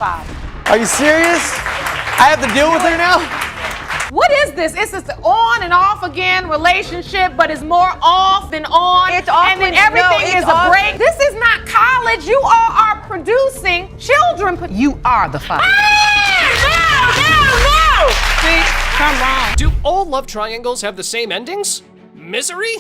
Are you serious? I have to deal with her now? What is this? It's this on and off again relationship, but it's more off than on. It's off and then when- everything no, is it's a off. break. This is not college. You all are producing children. You are the father. No! See, come wrong. Do all love triangles have the same endings? Misery?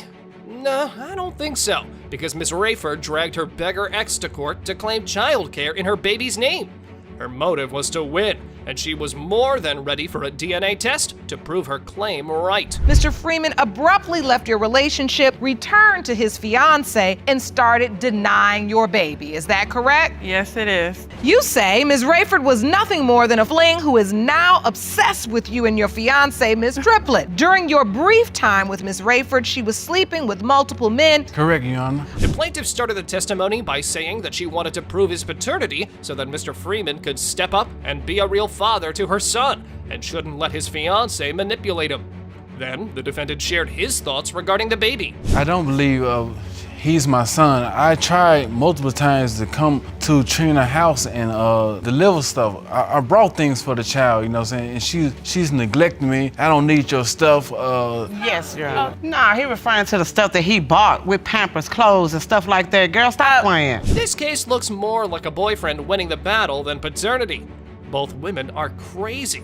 No, I don't think so, because Miss Rayford dragged her beggar ex to court to claim childcare in her baby's name. Her motive was to win, and she was more than ready for a DNA test to prove her claim right. Mr. Freeman abruptly left your relationship, returned to his fiancée, and started denying your baby. Is that correct? Yes, it is. You say Ms. Rayford was nothing more than a fling who is now obsessed with you and your fiancée, Ms. Triplett. During your brief time with Ms. Rayford, she was sleeping with multiple men. Correct, Your Honor. The plaintiff started the testimony by saying that she wanted to prove his paternity so that Mr. Freeman could step up and be a real father to her son, and shouldn't let his fiancée manipulate him. Then, the defendant shared his thoughts regarding the baby. I don't believe he's my son. I tried multiple times to come to Trina's house and deliver stuff. I brought things for the child, you know what I'm saying? And she's neglecting me. I don't need your stuff. Yes, Your Honor. Nah, he referring to the stuff that he bought with Pampers, clothes, and stuff like that. Girl, stop playing. This case looks more like a boyfriend winning the battle than paternity. Both women are crazy.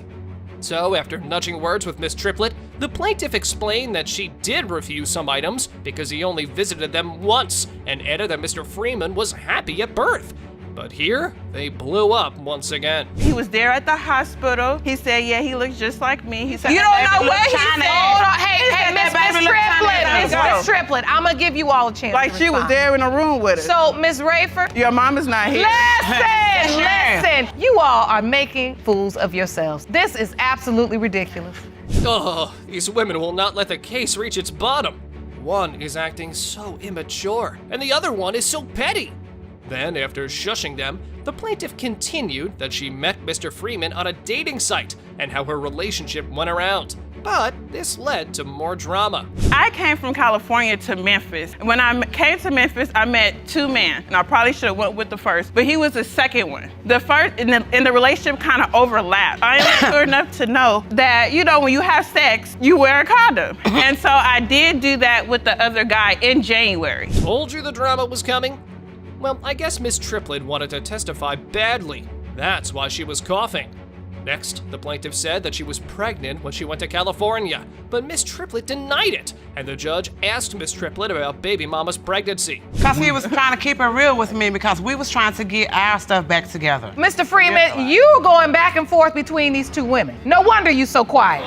So, after nudging words with Miss Triplett, the plaintiff explained that she did refuse some items because he only visited them once, and added that Mr. Freeman was happy at birth. But here, they blew up once again. He was there at the hospital. He said, yeah, he looks just like me. He said, You don't know where he's China. Hold on. Hey, He said Miss that baby look Triplett, China. Miss Triplett, I'm gonna give you all a chance. Like to she was respond. there in a room with us. So, Ms. Rayford, Your mom is not here. listen, you all are making fools of yourselves. This is absolutely ridiculous. Oh, these women will not let the case reach its bottom. One is acting so immature, and the other one is so petty. Then, after shushing them, the plaintiff continued that she met Mr. Freeman on a dating site and how her relationship went around. But this led to more drama. I came from California to Memphis. When I came to Memphis, I met two men, and I probably should have went with the first, but he was the second one. The first, and the relationship kind of overlapped. I am mature enough to know that, you know, when you have sex, you wear a condom. And so I did do that with the other guy in January. Told you the drama was coming? Well, I guess Miss Triplett wanted to testify badly. That's why she was coughing. Next, the plaintiff said that she was pregnant when she went to California, but Miss Triplett denied it, and the judge asked Miss Triplett about baby mama's pregnancy. Because he was trying to keep it real with me because we was trying to get our stuff back together. Mr. Freeman, you going back and forth between these two women. No wonder you so quiet.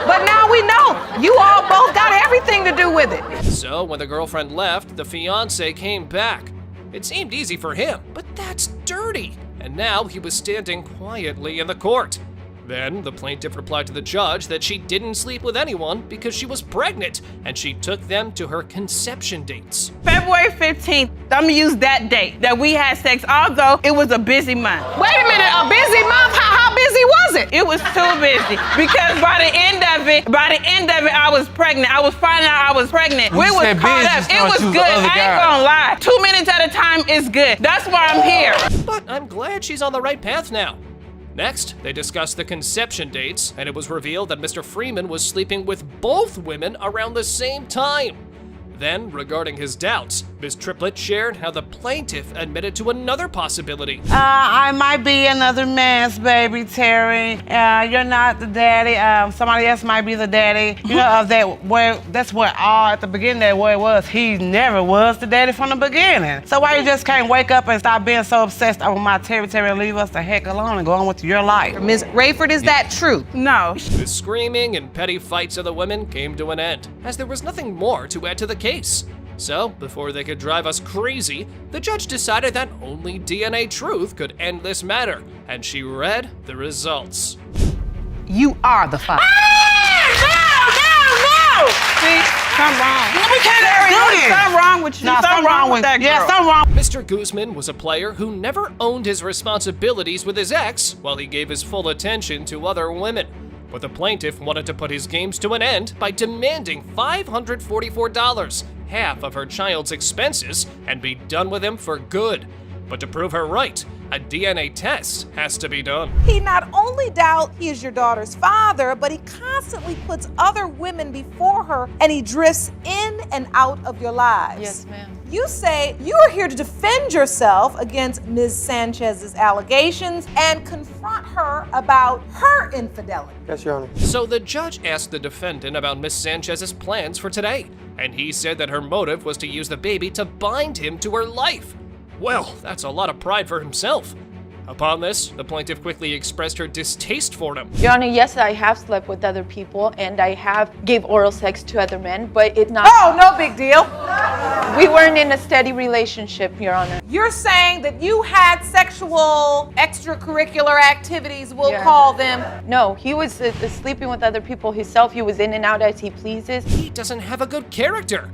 But now we know you all both got everything to do with it. So, when the girlfriend left, the fiancé came back. It seemed easy for him, but that's dirty. And now he was standing quietly in the court. Then the plaintiff replied to the judge that she didn't sleep with anyone because she was pregnant, and she took them to her conception dates. February 15th, I'm gonna use that date that we had sex, although it was a busy month. Wait a minute, a busy month? How busy was it? It was too busy because by the end of it, I was pregnant. I was finding out I was pregnant. When We you was said caught busy, up. you It was thought you was good. the other I ain't guy. gonna lie. 2 minutes at a time is good. That's why I'm here. But I'm glad she's on the right path now. Next, they discussed the conception dates, and it was revealed that Mr. Freeman was sleeping with both women around the same time. Then, regarding his doubts, Ms. Triplett shared how the plaintiff admitted to another possibility. I might be another man's baby, Terry. You're not the daddy. Somebody else might be the daddy. You know, that's where all at the beginning that where it was. He never was the daddy from the beginning. So why you just can't wake up and stop being so obsessed over my Terry and leave us the heck alone and go on with your life? Ms. Rayford, is that true? No. The screaming and petty fights of the women came to an end, as there was nothing more to add to the case. So, before they could drive us crazy, the judge decided that only DNA truth could end this matter, and she read the results. You are the father. No! See, something wrong. We can't do this. Something wrong with you. No, something wrong with that girl. Yeah, something wrong. Mr. Guzman was a player who never owned his responsibilities with his ex while he gave his full attention to other women. But the plaintiff wanted to put his games to an end by demanding $544, half of her child's expenses, and be done with him for good. But to prove her right, a DNA test has to be done. He not only doubts he is your daughter's father, but he constantly puts other women before her and he drifts in and out of your lives. Yes, ma'am. You say you are here to defend yourself against Ms. Sanchez's allegations and confront her about her infidelity. Yes, Your Honor. So the judge asked the defendant about Miss Sanchez's plans for today, and he said that her motive was to use the baby to bind him to her life. Well, that's a lot of pride for himself. Upon this, the plaintiff quickly expressed her distaste for him. Your Honor, yes, I have slept with other people and I have gave oral sex to other men, but it's not. Oh, no big deal. We weren't in a steady relationship, Your Honor. You're saying that you had sexual extracurricular activities, we'll Yeah. call them. No, he was sleeping with other people himself. He was in and out as he pleases. He doesn't have a good character.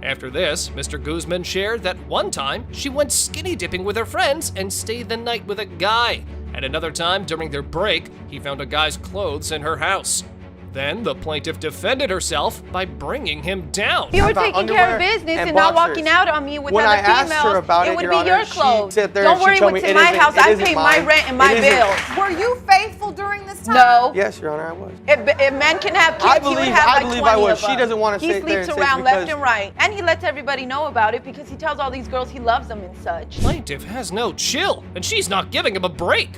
After this, Mr. Guzman shared that one time she went skinny dipping with her friends and stayed the night with a guy. And another time during their break, he found a guy's clothes in her house. Then the plaintiff defended herself by bringing him down. You were found taking care of underwear business and and not boxers. walking out on me with When other I asked females. her about it, would Your be Honor, your she clothes. sat there Don't and she worry told what's me in it my isn't- house. it I isn't pay my mine. rent and my It isn't- bills. Were you faithful during this time? No. Yes, Your Honor, I was. If men can have kids, I he would believe- have I like believe 20 I was. of She us. doesn't wanna He sit there sleeps and say around left because- and right, and he lets everybody know about it because he tells all these girls he loves them and such. Plaintiff has no chill, and she's not giving him a break.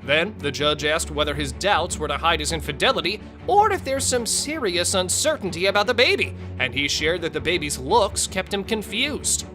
Then the judge asked whether his doubts were to hide his infidelity or if there's some serious uncertainty about the baby, and he shared that the baby's looks kept him confused.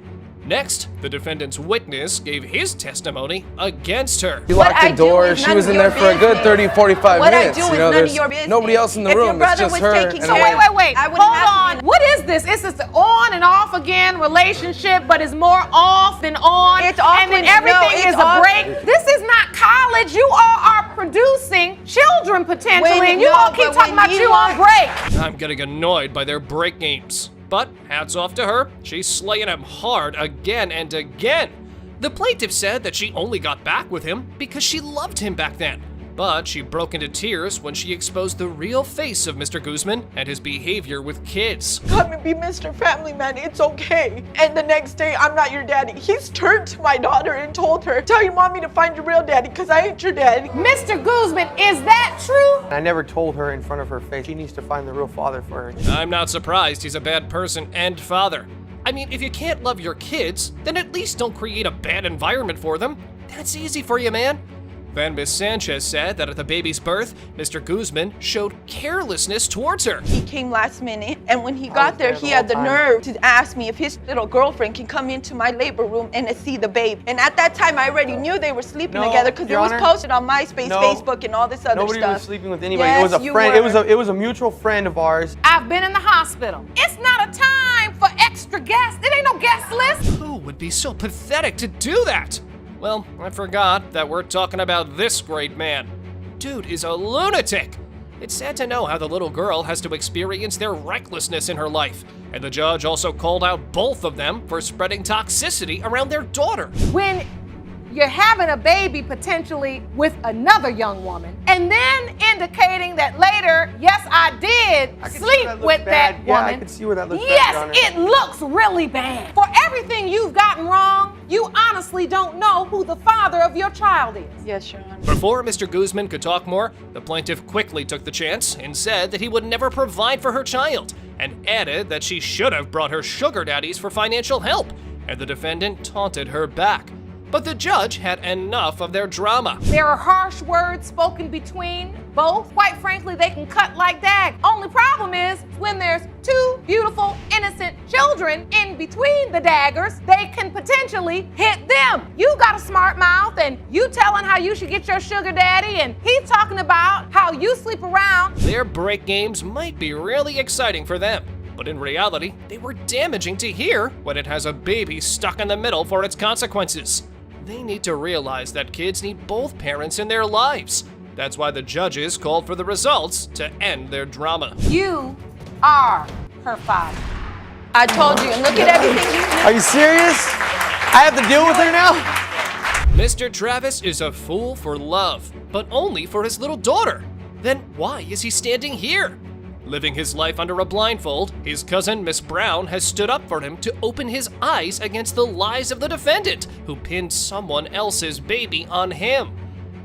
Next, the defendant's witness gave his testimony against her. He What locked I the do door. is She none was of in your there for a good business. 30, 45 What minutes. I do is you know, none of there's your business. nobody else in the If your room. It's brother just was her. taking and care I- of Wait. I wouldn't Hold have to on. be- What is this? Is this the on and off again relationship, but it's more off than on? It's off and then when- no, everything it's is a off. break. This is not college. You all are producing children potentially, When- and you no, all keep but talking when about you you on want- break. I'm getting annoyed by their break games. But hats off to her, she's slaying him hard again and again. The plaintiff said that she only got back with him because she loved him back then. But she broke into tears when she exposed the real face of Mr. Guzman and his behavior with kids. Come and be Mr. Family Man, it's okay. And the next day, I'm not your daddy. He's turned to my daughter and told her, tell your mommy to find your real daddy, because I ain't your daddy. Mr. Guzman, is that true? I never told her in front of her face. She needs to find the real father for her. I'm not surprised he's a bad person and father. I mean, if you can't love your kids, then at least don't create a bad environment for them. That's easy for you, man. Then Miss Sanchez said that at the baby's birth, Mr. Guzman showed carelessness towards her. He came last minute, and when he got was there, there he the had the whole time. nerve to ask me if his little girlfriend can come into my labor room and see the babe. And at that time, I already knew they were sleeping No, together because it Your was Honor. posted on MySpace, No. Facebook, and all this other Nobody stuff. was sleeping with anybody. Yes, it was a you friend. were. It was a mutual friend of ours. I've been in the hospital. It's not a time for extra guests. It ain't no guest list. Who would be so pathetic to do that? Well, I forgot that we're talking about this great man. Dude is a lunatic. It's sad to know how the little girl has to experience their recklessness in her life. And the judge also called out both of them for spreading toxicity around their daughter. When you're having a baby potentially with another young woman, and then indicating that later, yes, I did I can see sleep where that looks with bad. that Yeah, I woman. can see where that looks bad, yes, Your Honor. it looks really bad. For everything you've gotten wrong, you honestly don't know who the father of your child is. Yes, Your Honor. Before Mr. Guzman could talk more, the plaintiff quickly took the chance and said that he would never provide for her child, and added that she should have brought her sugar daddies for financial help, and the defendant taunted her back. But the judge had enough of their drama. There are harsh words spoken between both. Quite frankly, they can cut like that. Only problem is when there's two beautiful, innocent children in between the daggers, they can potentially hit them. You got a smart mouth and you telling how you should get your sugar daddy, and he's talking about how you sleep around. Their break games might be really exciting for them, but in reality, they were damaging to hear when it has a baby stuck in the middle for its consequences. They need to realize that kids need both parents in their lives. That's why the judges called for the results to end their drama. You are her father. I told you, and look at everything you Are you serious? I have to deal with her now? Mr. Travis is a fool for love, but only for his little daughter. Then why is he standing here? Living his life under a blindfold, his cousin, Miss Brown, has stood up for him to open his eyes against the lies of the defendant, who pinned someone else's baby on him.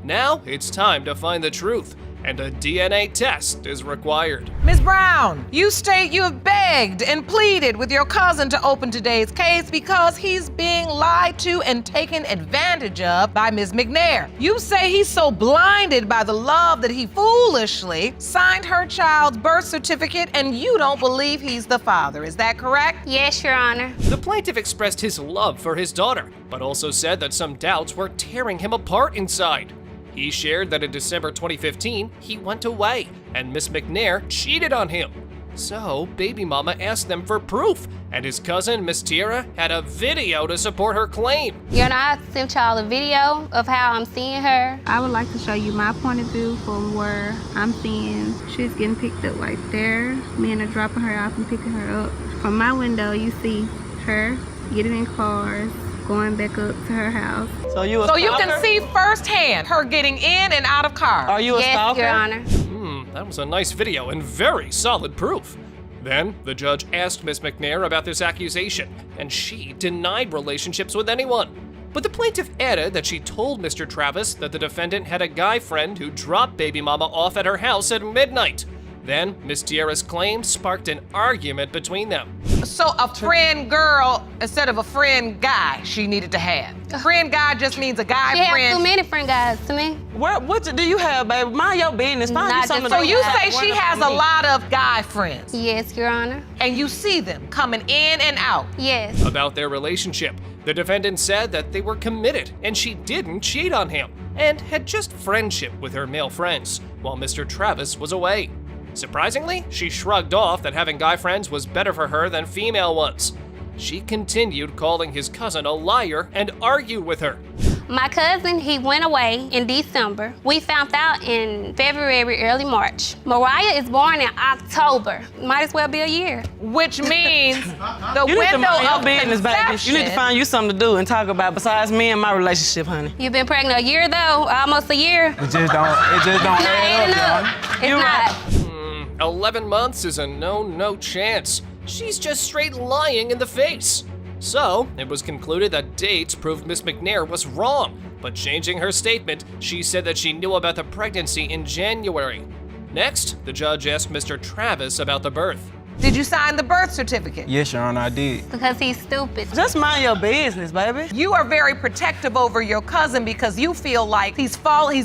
Now it's time to find the truth, and a DNA test is required. Ms. Brown, you state you have begged and pleaded with your cousin to open today's case because he's being lied to and taken advantage of by Ms. McNair. You say he's so blinded by the love that he foolishly signed her child's birth certificate and you don't believe he's the father. Is that correct? Yes, Your Honor. The plaintiff expressed his love for his daughter, but also said that some doubts were tearing him apart inside. He shared that in December 2015, he went away and Miss McNair cheated on him. So, baby mama asked them for proof, and his cousin, Miss Tierra, had a video to support her claim. Your Honor, I sent y'all a video of how I'm seeing her. I would like to show you my point of view from where I'm seeing she's getting picked up right there. Men are dropping her off and picking her up. From my window, you see her getting in cars, going back up to her house. So you can see firsthand her getting in and out of cars. Are you a Yes, stalker? Your Honor. That was a nice video and very solid proof. Then, the judge asked Miss McNair about this accusation, and she denied relationships with anyone. But the plaintiff added that she told Mr. Travis that the defendant had a guy friend who dropped baby mama off at her house at midnight. Then, Miss Tierra's claim sparked an argument between them. So a friend girl instead of a friend guy she needed to have. Friend guy just means a guy She friend. has too many friend guys to me. What do you have, baby? Mind your business. Find Not you something just So to you do. say she has a lot of guy friends Yes, Your Honor. and you see them coming in and out. Yes. About their relationship, the defendant said that they were committed and she didn't cheat on him, and had just friendship with her male friends, while Mr. Travis was away. Surprisingly, she shrugged off that having guy friends was better for her than female ones. She continued calling his cousin a liar and argued with her. My cousin, he went away in December. We found out in February, early March. Mariah is born in October. Might as well be a year. Which means the You need to window mind your of business, baby. conception. You need to find you something to do and talk about besides me and my relationship, honey. You've been pregnant a year though, almost a year. It just don't Not add adding up, up. y'all. It's not. 11 months is a no chance. She's just straight lying in the face. So, it was concluded that dates proved Miss McNair was wrong, but changing her statement, she said that she knew about the pregnancy in January. Next, the judge asked Mr. Travis about the birth. Did you sign the birth certificate? Yes, Your Honor, I did. Because he's stupid. Just mind your business, baby. You are very protective over your cousin because you feel like he's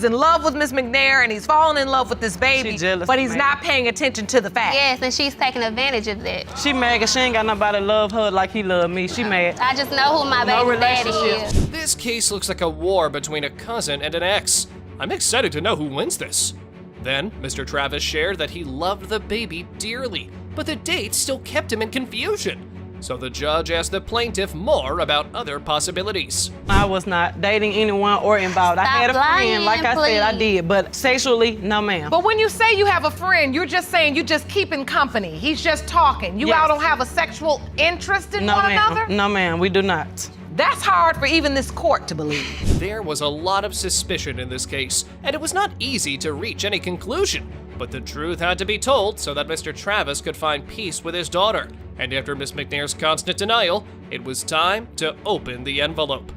in love with Miss McNair and he's fallen in love with this baby, She jealous, but he's man. not paying attention to the facts. Yes, and she's taking advantage of that. She mad 'cause she ain't got nobody to love her like he love me. She mad. I just know who my No baby daddy relationship. is. This case looks like a war between a cousin and an ex. I'm excited to know who wins this. Then, Mr. Travis shared that he loved the baby dearly, but the dates still kept him in confusion. So the judge asked the plaintiff more about other possibilities. I was not dating anyone or involved. I had a Stop friend, like I lying, said, I please. did, but sexually, no ma'am. But when you say you have a friend, you're just saying you just keeping company. He's just talking. You Yes. all don't have a sexual interest in No one ma'am. another? No ma'am, we do not. That's hard for even this court to believe. There was a lot of suspicion in this case, and it was not easy to reach any conclusion. But the truth had to be told so that Mr. Travis could find peace with his daughter. And after Miss McNair's constant denial, it was time to open the envelope.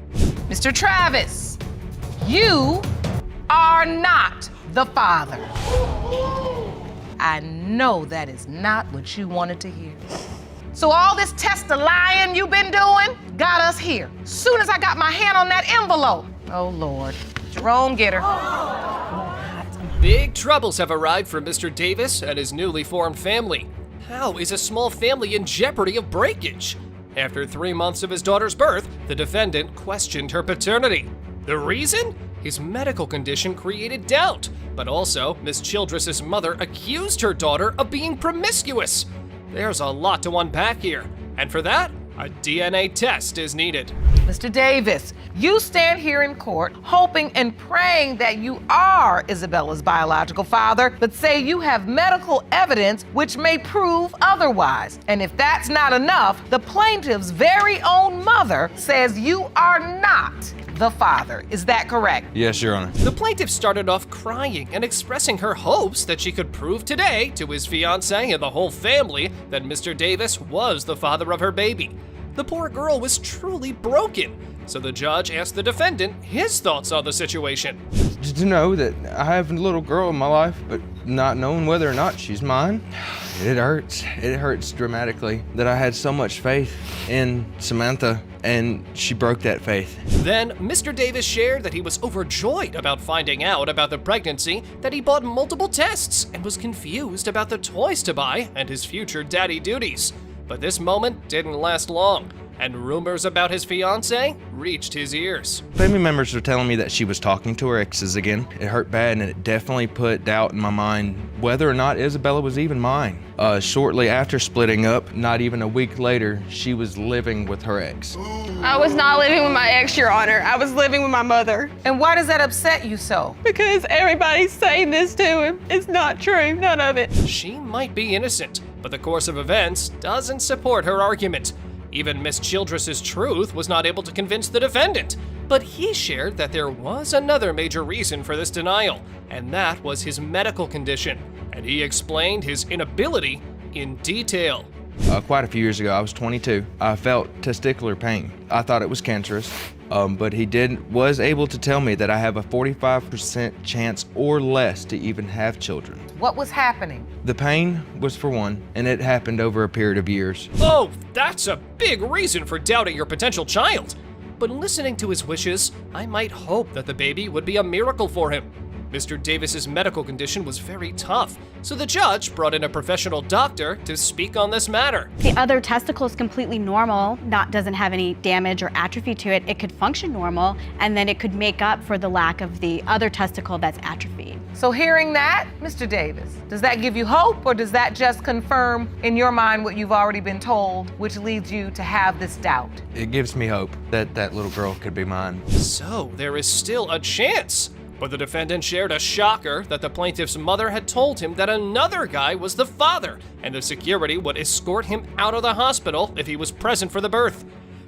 Mr. Travis, you are not the father. I know that is not what you wanted to hear. So all this test of lying you've been doing got us here. Soon as I got my hand on that envelope, oh Lord, Jerome, get her. Big troubles have arrived for Mr. Davis and his newly formed family. How is a small family in jeopardy of breakage? After 3 months of his daughter's birth, the defendant questioned her paternity. The reason? His medical condition created doubt, but also Miss Childress's mother accused her daughter of being promiscuous. There's a lot to unpack here, and for that, a DNA test is needed. Mr. Davis, you stand here in court hoping and praying that you are Isabella's biological father, but say you have medical evidence which may prove otherwise. And if that's not enough, the plaintiff's very own mother says you are not the father. Is that correct? Yes, Your Honor. The plaintiff started off crying and expressing her hopes that she could prove today to his fiancée and the whole family that Mr. Davis was the father of her baby. The poor girl was truly broken, so the judge asked the defendant his thoughts on the situation. Just to know that I have a little girl in my life, but not knowing whether or not she's mine, it hurts. It hurts dramatically that I had so much faith in Samantha, and she broke that faith. Then, Mr. Davis shared that he was overjoyed about finding out about the pregnancy, that he bought multiple tests, and was confused about the toys to buy and his future daddy duties. But this moment didn't last long, and rumors about his fiancée reached his ears. Family members were telling me that she was talking to her exes again. It hurt bad, and it definitely put doubt in my mind whether or not Isabella was even mine. Shortly after splitting up, not even a week later, she was living with her ex. I was not living with my ex, Your Honor. I was living with my mother. And why does that upset you so? Because everybody's saying this to him. It's not true, none of it. She might be innocent, but the course of events doesn't support her argument. Even Miss Childress's truth was not able to convince the defendant, but he shared that there was another major reason for this denial, and that was his medical condition, and he explained his inability in detail. Quite a few years ago, I was 22. I felt testicular pain. I thought it was cancerous, but he was able to tell me that I have a 45% chance or less to even have children. What was happening? The pain was for one, and it happened over a period of years. Oh, that's a big reason for doubting your potential child. But listening to his wishes, I might hope that the baby would be a miracle for him. Mr. Davis's medical condition was very tough, so the judge brought in a professional doctor to speak on this matter. The other testicle is completely normal, doesn't have any damage or atrophy to it. It could function normal, and then it could make up for the lack of the other testicle that's atrophied. So hearing that, Mr. Davis, does that give you hope, or does that just confirm in your mind what you've already been told, which leads you to have this doubt? It gives me hope that that little girl could be mine. So there is still a chance. But the defendant shared a shocker that the plaintiff's mother had told him that another guy was the father, and the security would escort him out of the hospital if he was present for the birth.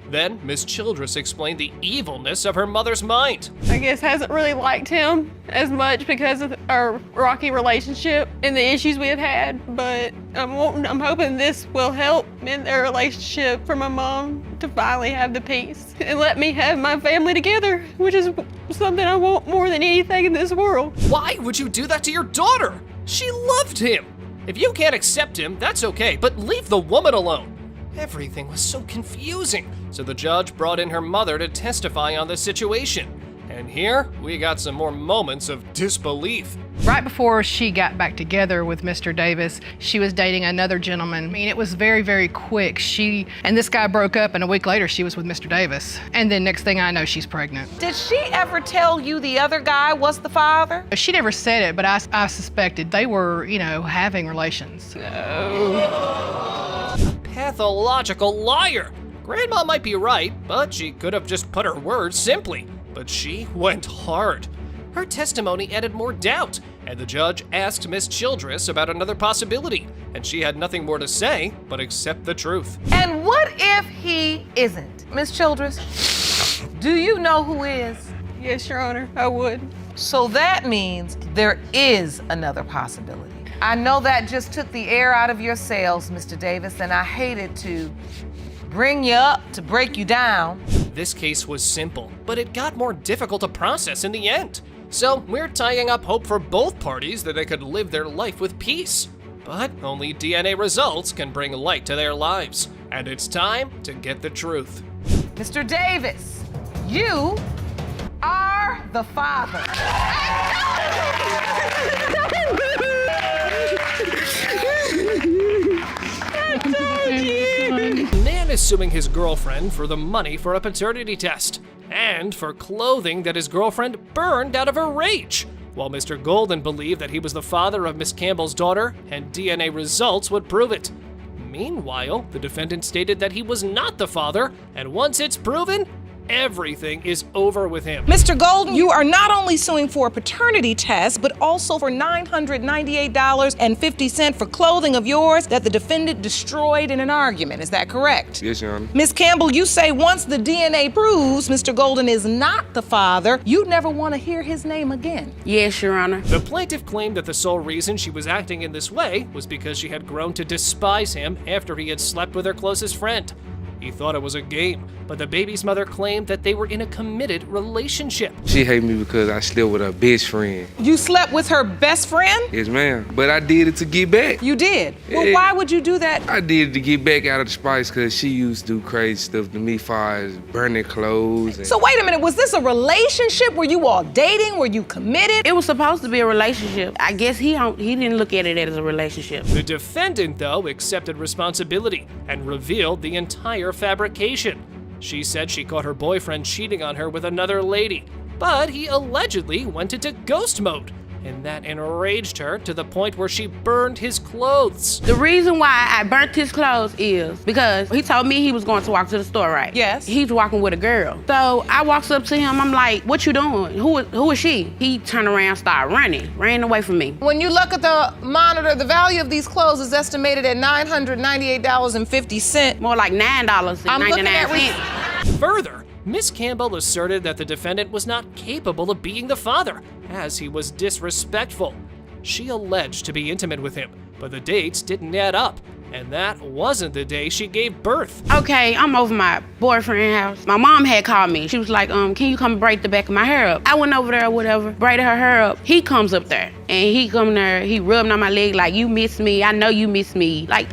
Then Miss Childress explained the evilness of her mother's mind. I guess hasn't really liked him as much because of our rocky relationship and the issues we have had, but I'm hoping this will help in their relationship for my mom to finally have the peace and let me have my family together, which is something I want more than anything in this world. Why would you do that to your daughter? She loved him. If you can't accept him, that's okay, but leave the woman alone. Everything was so confusing, so the judge brought in her mother to testify on the situation. And here, we got some more moments of disbelief. Right before she got back together with Mr. Davis, she was dating another gentleman. I mean, it was very, very quick. She and this guy broke up, and a week later, she was with Mr. Davis. And then next thing I know, she's pregnant. Did she ever tell you the other guy was the father? She never said it, but I suspected they were, having relations. Pathological liar. Grandma might be right, but she could have just put her words simply. But she went hard. Her testimony added more doubt, and the judge asked Miss Childress about another possibility, and she had nothing more to say but accept the truth. And what if he isn't? Miss Childress, do you know who is? Yes, Your Honor, I would. So that means there is another possibility. I know that just took the air out of your sails, Mr. Davis, and I hated to bring you up to break you down. This case was simple, but it got more difficult to process in the end. So we're tying up hope for both parties that they could live their life with peace. But only DNA results can bring light to their lives. And it's time to get the truth. Mr. Davis, you are the father. Man is suing his girlfriend for the money for a paternity test and for clothing that his girlfriend burned out of her rage, while Mr. Golden believed that he was the father of Miss Campbell's daughter and DNA results would prove it. Meanwhile, the defendant stated that he was not the father, and once it's proven, everything is over with him. Mr. Golden, you are not only suing for a paternity test, but also for $998.50 for clothing of yours that the defendant destroyed in an argument. Is that correct? Yes, Your Honor. Ms. Campbell, you say once the DNA proves Mr. Golden is not the father, you never want to hear his name again. Yes, Your Honor. The plaintiff claimed that the sole reason she was acting in this way was because she had grown to despise him after he had slept with her closest friend. He thought it was a game, but the baby's mother claimed that they were in a committed relationship. She hate me because I slept with her best friend. You slept with her best friend? Yes, ma'am. But I did it to get back. You did? Well, Yeah. why would you do that? I did it to get back out of the spice because she used to do crazy stuff to me as far as burning clothes. So wait a minute, was this a relationship? Were you all dating? Were you committed? It was supposed to be a relationship. I guess he didn't look at it as a relationship. The defendant, though, accepted responsibility and revealed the entire fabrication. She said she caught her boyfriend cheating on her with another lady, but he allegedly went into ghost mode, and that enraged her to the point where she burned his clothes. The reason why I burnt his clothes is because he told me he was going to walk to the store, right? Yes. He's walking with a girl. So I walks up to him, I'm like, what you doing? Who is she? He turned around, started ran away from me. When you look at the monitor, the value of these clothes is estimated at $998.50. More like $9.99. Further, Miss Campbell asserted that the defendant was not capable of being the father, as he was disrespectful. She alleged to be intimate with him, but the dates didn't add up, and that wasn't the day she gave birth. Okay, I'm over my boyfriend's house. My mom had called me. She was like, can you come braid the back of my hair up? I went over there or whatever, braided her hair up. He comes up there, and he come there, he rubbed on my leg like, you miss me, I know you miss me. Like,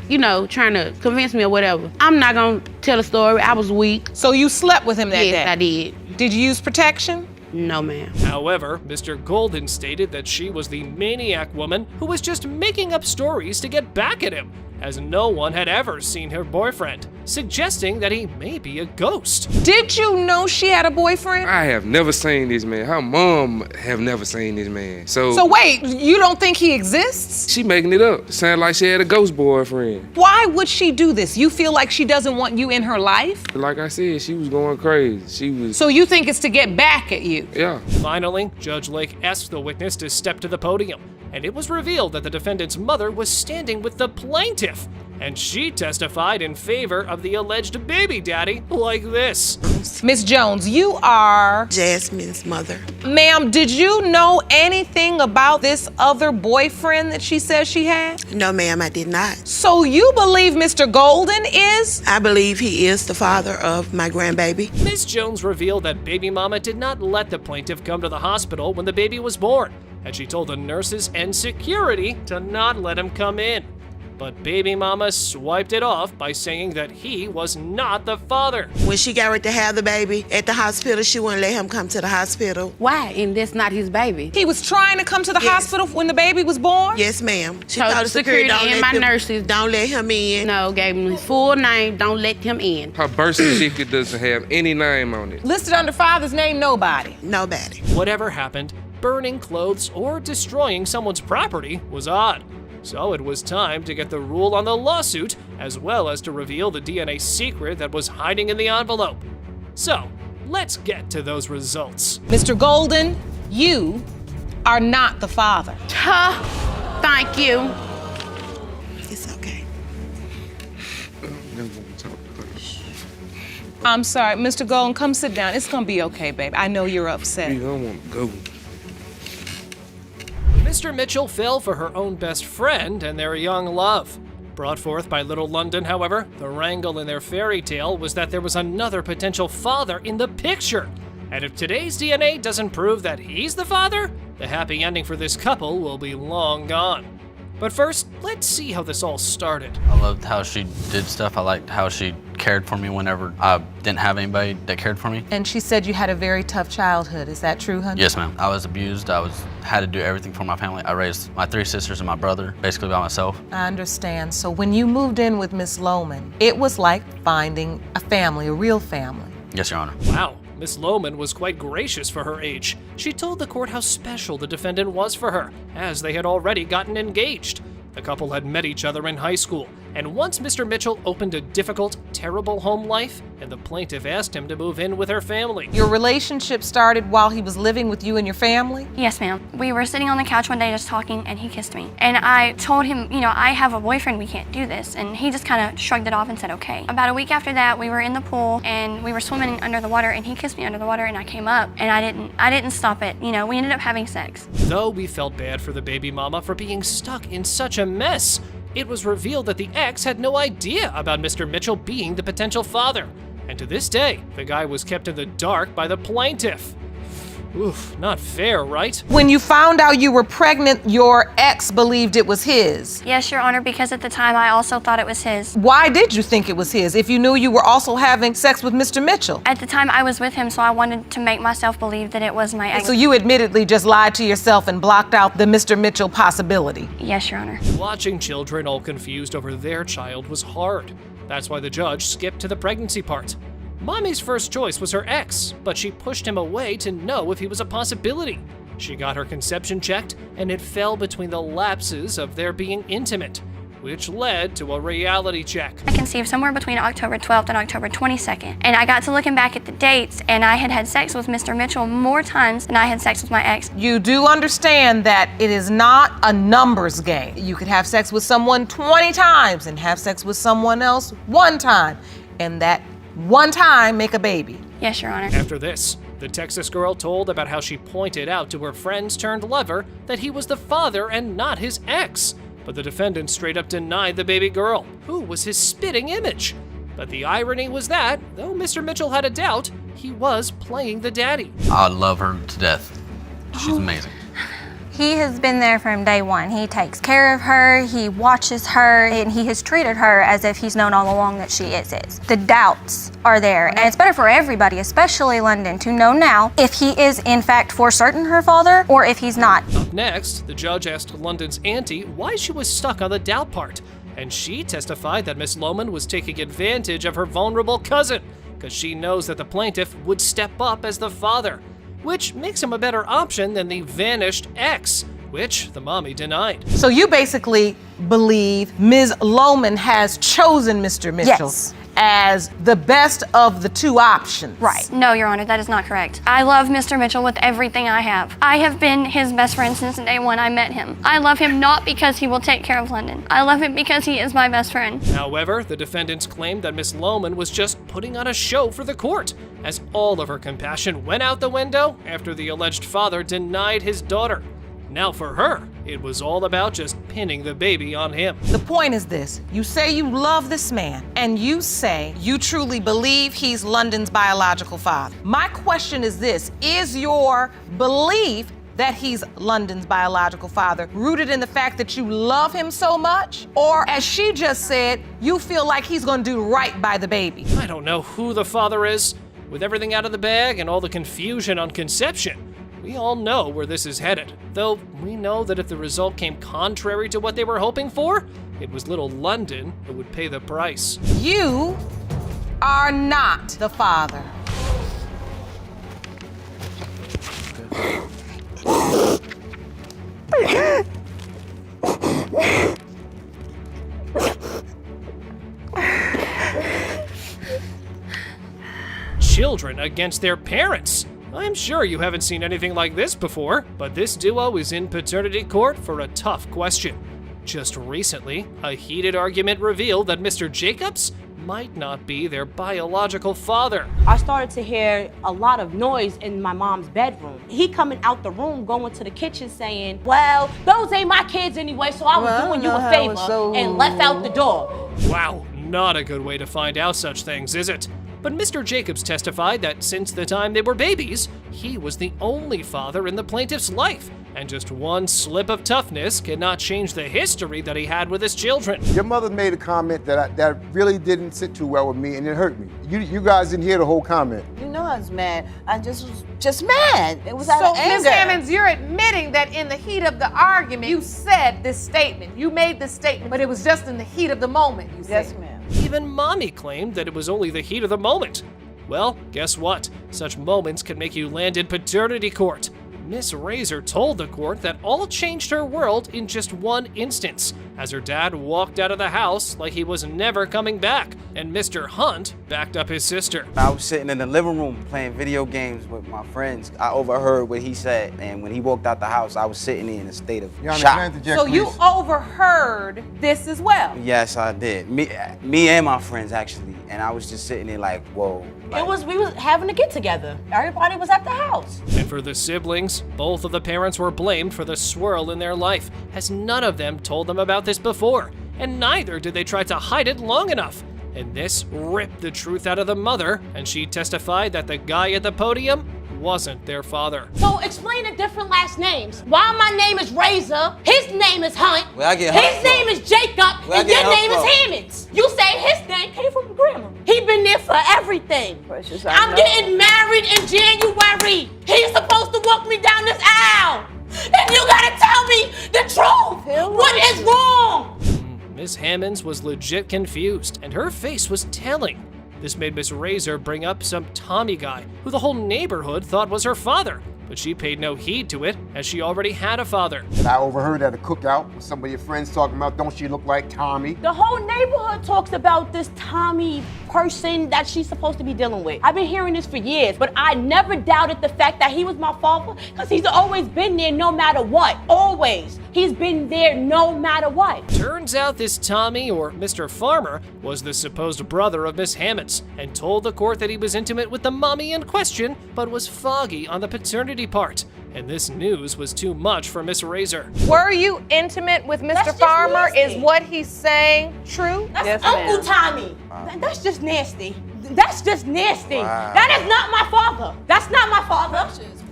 trying to convince me or whatever. I'm not gonna tell a story, I was weak. So you slept with him that day? Yes, I did. Did you use protection? No, ma'am. However, Mr. Golden stated that she was the maniac woman who was just making up stories to get back at him, as no one had ever seen her boyfriend, suggesting that he may be a ghost. Did you know she had a boyfriend? I have never seen this man. Her mom have never seen this man. So wait, you don't think he exists? She making it up. Sound like she had a ghost boyfriend. Why would she do this? You feel like she doesn't want you in her life? Like I said, she was going crazy. So you think it's to get back at you? Yeah. Finally, Judge Lake asked the witness to step to the podium, and it was revealed that the defendant's mother was standing with the plaintiff, and she testified in favor of the alleged baby daddy like this. Miss Jones, you are Jasmine's mother. Ma'am, did you know anything about this other boyfriend that she says she had? No, ma'am, I did not. So you believe Mr. Golden is? I believe he is the father of my grandbaby. Ms. Jones revealed that baby mama did not let the plaintiff come to the hospital when the baby was born, and she told the nurses and security to not let him come in. But baby mama swiped it off by saying that he was not the father. When she got ready to have the baby at the hospital, she wouldn't let him come to the hospital. Why? And that's not his baby. He was trying to come to the hospital when the baby was born? Yes, ma'am. She told told the security and my nurses, don't let him in. No, gave him his full name, don't let him in. Her birth certificate doesn't have any name on it. Listed under father's name, nobody. Nobody. Whatever happened, burning clothes or destroying someone's property was odd. So it was time to get the rule on the lawsuit, as well as to reveal the DNA secret that was hiding in the envelope. So, let's get to those results. Mr. Golden, you are not the father. Thank you. It's okay. I'm sorry, Mr. Golden, come sit down. It's gonna be okay, babe. I know you're upset. I don't want to go. Mr. Mitchell fell for her own best friend and their young love. Brought forth by Little London, however, the wrangle in their fairy tale was that there was another potential father in the picture. And if today's DNA doesn't prove that he's the father, the happy ending for this couple will be long gone. But first, let's see how this all started. I loved how she did stuff. I liked how she cared for me whenever I didn't have anybody that cared for me. And she said you had a very tough childhood. Is that true, honey? Yes, ma'am. I was abused. Had to do everything for my family. I raised my 3 sisters and my brother basically by myself. I understand. So when you moved in with Miss Lohman, it was like finding a family, a real family. Yes, Your Honor. Wow, Miss Lohman was quite gracious for her age. She told the court how special the defendant was for her, as they had already gotten engaged. The couple had met each other in high school, And once Mr. Mitchell opened a difficult, terrible home life, and the plaintiff asked him to move in with her family. Your relationship started while he was living with you and your family? Yes, ma'am. We were sitting on the couch one day just talking, and he kissed me. And I told him, you know, I have a boyfriend, we can't do this. And he just kind of shrugged it off and said, okay. About a week after that, we were in the pool, and we were swimming under the water, and he kissed me under the water, and I came up, and I didn't stop it. You know, we ended up having sex. Though we felt bad for the baby mama for being stuck in such a mess, it was revealed that the ex had no idea about Mr. Mitchell being the potential father. And to this day, the guy was kept in the dark by the plaintiff. Oof, not fair, right? When you found out you were pregnant, your ex believed it was his. Yes, Your Honor, because at the time I also thought it was his. Why did you think it was his if you knew you were also having sex with Mr. Mitchell? At the time I was with him, so I wanted to make myself believe that it was my ex. So you admittedly just lied to yourself and blocked out the Mr. Mitchell possibility? Yes, Your Honor. Watching children all confused over their child was hard. That's why the judge skipped to the pregnancy part. Mommy's first choice was her ex, but she pushed him away to know if he was a possibility. She got her conception checked, and it fell between the lapses of their being intimate, which led to a reality check. I conceived somewhere between October 12th and October 22nd, and I got to looking back at the dates, and I had had sex with Mr. Mitchell more times than I had sex with my ex. You do understand that it is not a numbers game. You could have sex with someone 20 times and have sex with someone else 1 time, and that 1 time make a baby. Yes, Your Honor. After this, the Texas girl told about how she pointed out to her friends turned lover that he was the father and not his ex. But the defendant straight up denied the baby girl, who was his spitting image. But the irony was that, though Mr. Mitchell had a doubt, he was playing the daddy. I love her to death. She's amazing. He has been there from day one. He takes care of her, he watches her, and he has treated her as if he's known all along that she is his. The doubts are there, and it's better for everybody, especially London, to know now if he is in fact for certain her father or if he's not. Up next, the judge asked London's auntie why she was stuck on the doubt part, and she testified that Miss Lohman was taking advantage of her vulnerable cousin, because she knows that the plaintiff would step up as the father, which makes him a better option than the vanished ex, which the mommy denied. So you basically believe Ms. Lohman has chosen Mr. Mitchell as the best of the 2 options. Right. No, Your Honor, that is not correct. I love Mr. Mitchell with everything I have. I have been his best friend since the day when I met him. I love him not because he will take care of London. I love him because he is my best friend. However, the defendants claimed that Miss Lohman was just putting on a show for the court, as all of her compassion went out the window after the alleged father denied his daughter. Now for her, it was all about just pinning the baby on him. The point is this: you say you love this man, and you say you truly believe he's London's biological father. My question is this: is your belief that he's London's biological father rooted in the fact that you love him so much? Or, as she just said, you feel like he's gonna do right by the baby? I don't know who the father is. With everything out of the bag and all the confusion on conception, we all know where this is headed, though we know that if the result came contrary to what they were hoping for, it was little London who would pay the price. You are not the father. Children against their parents. I'm sure you haven't seen anything like this before, but this duo is in paternity court for a tough question. Just recently, a heated argument revealed that Mr. Jacobs might not be their biological father. I started to hear a lot of noise in my mom's bedroom. He coming out the room, going to the kitchen saying, well, those ain't my kids anyway, so I was doing you a favor, and left out the door. Wow, not a good way to find out such things, is it? But Mr. Jacobs testified that since the time they were babies, he was the only father in the plaintiff's life, and just one slip of toughness cannot change the history that he had with his children. Your mother made a comment that really didn't sit too well with me, and it hurt me. You guys didn't hear the whole comment. You know I was mad. I just was mad. It was out of anger. So, Ms. Hammonds, you're admitting that in the heat of the argument, you said this statement. You made this statement, but it was just in the heat of the moment, you said. Yes, ma'am. Even Mommy claimed that it was only the heat of the moment. Well, guess what? Such moments can make you land in paternity court. Miss Razor told the court that all changed her world in just one instance, as her dad walked out of the house like he was never coming back, and Mr. Hunt backed up his sister. I was sitting in the living room playing video games with my friends. I overheard what he said, and when he walked out the house, I was sitting in a state of shock. So you overheard this as well? Yes, I did. Me and my friends, actually. And I was just sitting there like, whoa. We was having a get together. Everybody was at the house. And for the siblings, both of the parents were blamed for the swirl in their life, as none of them told them about this before, and neither did they try to hide it long enough. And this ripped the truth out of the mother, and she testified that the guy at the podium wasn't their father. So explain the different last names. Why my name is Razor, his name is Hunt, his name is Jacob, and your name is Hammonds. You say his name came from grandma. He been there for everything. Precious, I'm getting married in January. He's supposed to walk me down this aisle. And you gotta tell me the truth. What is wrong? Miss Hammonds was legit confused, and her face was telling. This made Miss Razor bring up some Tommy guy, who the whole neighborhood thought was her father, but she paid no heed to it, as she already had a father. I overheard at a cookout with some of your friends talking about, don't she look like Tommy? The whole neighborhood talks about this Tommy person that she's supposed to be dealing with. I've been hearing this for years, but I never doubted the fact that he was my father, because he's always been there no matter what. Always. He's been there no matter what. Turns out this Tommy, or Mr. Farmer, was the supposed brother of Miss Hammonds, and told the court that he was intimate with the mommy in question, but was foggy on the paternity part. And this news was too much for Miss Razor. Were you intimate with Mr. Farmer? Is what he's saying true? That's Uncle Tommy. That's just nasty. That's just nasty. Wow. That is not my father. That's not my father.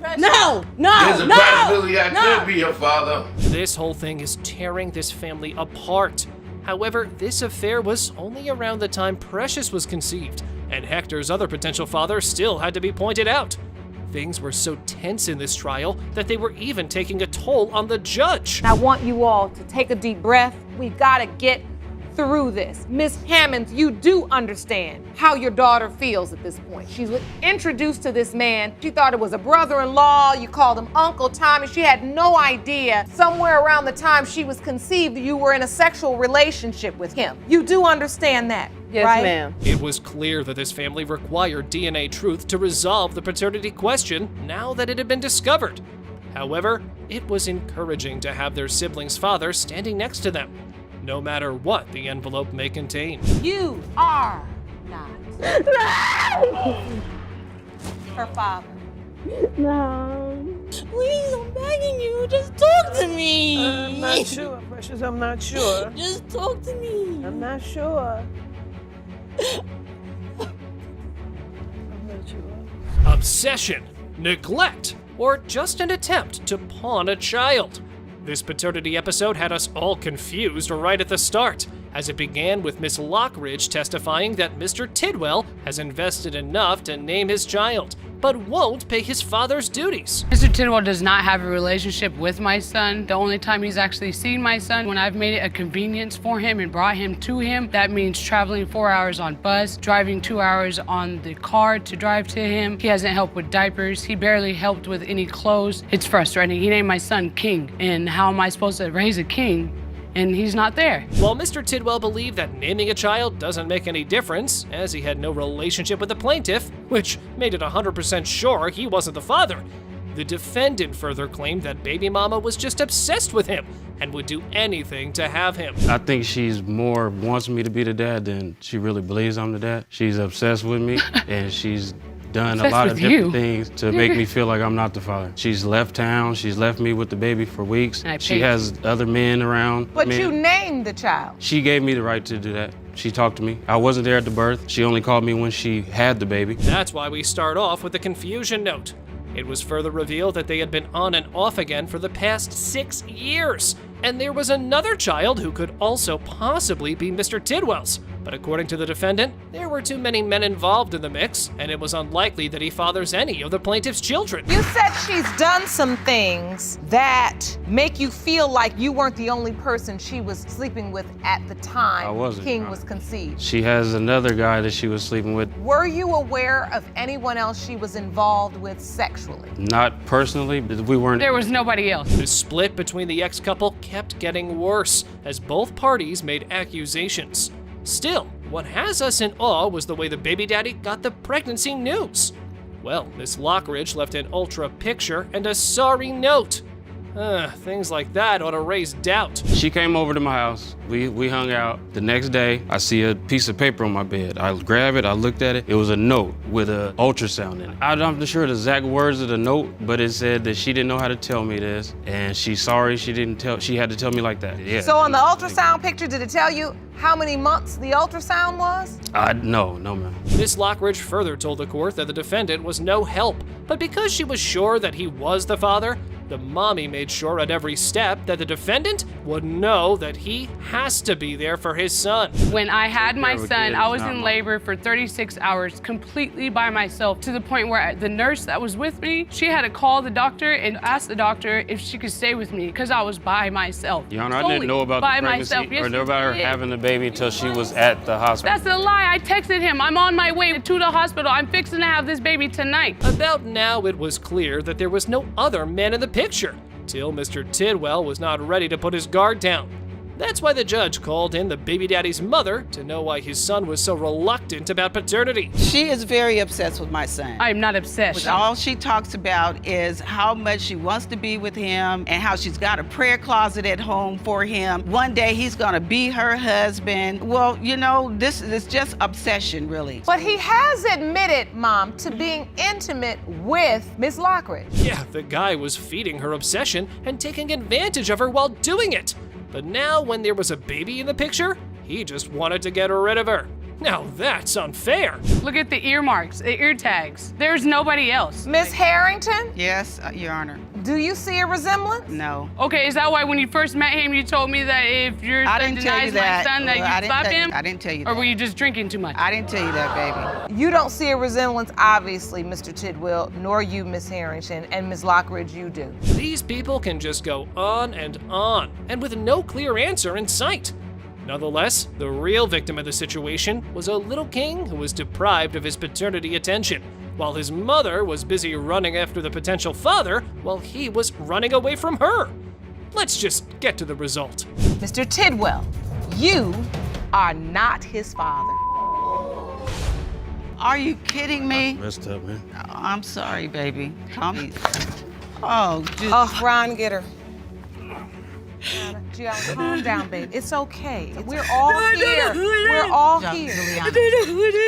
Precious. No. There's a possibility I could be your father. This whole thing is tearing this family apart. However, this affair was only around the time Precious was conceived, and Hector's other potential father still had to be pointed out. Things were so tense in this trial that they were even taking a toll on the judge. I want you all to take a deep breath. We've got to get through this. Miss Hammonds, you do understand how your daughter feels at this point. She was introduced to this man. She thought it was a brother-in-law. You called him Uncle Tommy. She had no idea somewhere around the time she was conceived you were in a sexual relationship with him. You do understand that, right? ma'am. It was clear that this family required DNA truth to resolve the paternity question now that it had been discovered. However, it was encouraging to have their sibling's father standing next to them, no matter what the envelope may contain. You are not her father. No. Please, I'm begging you. Just talk to me. I'm not sure, Precious. I'm not sure. Just talk to me. I'm not sure. Obsession, neglect, or just an attempt to pawn a child. This paternity episode had us all confused right at the start, as it began with Miss Lockridge testifying that Mr. Tidwell has invested enough to name his child, but won't pay his father's duties. Mr. Tidwell does not have a relationship with my son. The only time he's actually seen my son, when I've made it a convenience for him and brought him to him, that means traveling 4 hours on bus, driving 2 hours on the car to drive to him. He hasn't helped with diapers. He barely helped with any clothes. It's frustrating. He named my son King, and how am I supposed to raise a king? And he's not there. While Mr. Tidwell believed that naming a child doesn't make any difference, as he had no relationship with the plaintiff, which made it 100% sure he wasn't the father, the defendant further claimed that baby mama was just obsessed with him and would do anything to have him. I think she's more wants me to be the dad than she really believes I'm the dad. She's obsessed with me, and she's done a lot of different things to make me feel like I'm not the father. She's left town. She's left me with the baby for weeks. She has other men around. But you named the child. She gave me the right to do that. She talked to me. I wasn't there at the birth. She only called me when she had the baby. That's why we start off with the confusion note. It was further revealed that they had been on and off again for the past 6 years, and there was another child who could also possibly be Mr. Tidwell's. But according to the defendant, there were too many men involved in the mix, and it was unlikely that he fathers any of the plaintiff's children. You said she's done some things that make you feel like you weren't the only person she was sleeping with at the time I wasn't. King was conceived. She has another guy that she was sleeping with. Were you aware of anyone else she was involved with sexually? Not personally, but we weren't. There was nobody else. The split between the ex-couple kept getting worse as both parties made accusations. Still, what has us in awe was the way the baby daddy got the pregnancy news. Well, Miss Lockridge left an ultra picture and a sorry note. Things like that ought to raise doubt. She came over to my house. We hung out. The next day, I see a piece of paper on my bed. I grab it, I looked at it. It was a note with an ultrasound in it. I'm not sure the exact words of the note, but it said that she didn't know how to tell me this, and she's sorry she had to tell me like that. Yeah. So on the ultrasound picture, did it tell you how many months the ultrasound was? No, ma'am. Miss Lockridge further told the court that the defendant was no help, but because she was sure that he was the father, the mommy made sure at every step that the defendant would know that he has to be there for his son. When I had my son, I was in labor for 36 hours completely by myself, to the point where the nurse that was with me, she had to call the doctor and ask the doctor if she could stay with me because I was by myself. Your Honor, I didn't know about the pregnancy or know about her having the baby until she was at the hospital. That's a lie. I texted him. I'm on my way to the hospital. I'm fixing to have this baby tonight. About now, it was clear that there was no other man in the picture, till Mr. Tidwell was not ready to put his guard down. That's why the judge called in the baby daddy's mother to know why his son was so reluctant about paternity. She is very obsessed with my son. I'm not obsessed. All she talks about is how much she wants to be with him and how she's got a prayer closet at home for him. One day he's gonna be her husband. Well, you know, this is just obsession, really. But he has admitted, Mom, to being intimate with Miss Lockridge. Yeah, the guy was feeding her obsession and taking advantage of her while doing it. But now, when there was a baby in the picture, he just wanted to get rid of her. Now that's unfair. Look at the earmarks, the ear tags. There's nobody else. Miss Harrington? Yes, Your Honor. Do you see a resemblance? No. Okay, is that why when you first met him, you told me that if your son denies my son that you slap him? I didn't tell you that. Or were you just drinking too much? I didn't tell you that, baby. You don't see a resemblance, obviously, Mr. Tidwell, nor you, Miss Harrington, and Miss Lockridge, you do. These people can just go on, and with no clear answer in sight. Nonetheless, the real victim of the situation was a little king who was deprived of his paternity attention, while his mother was busy running after the potential father while he was running away from her. Let's just get to the result. Mr. Tidwell, you are not his father. Are you kidding me? Messed up, man. I'm sorry, baby. Calm. Oh, just... Oh, Ron, get her. Gianna, calm down, baby. It's okay. We're all here. We're all here.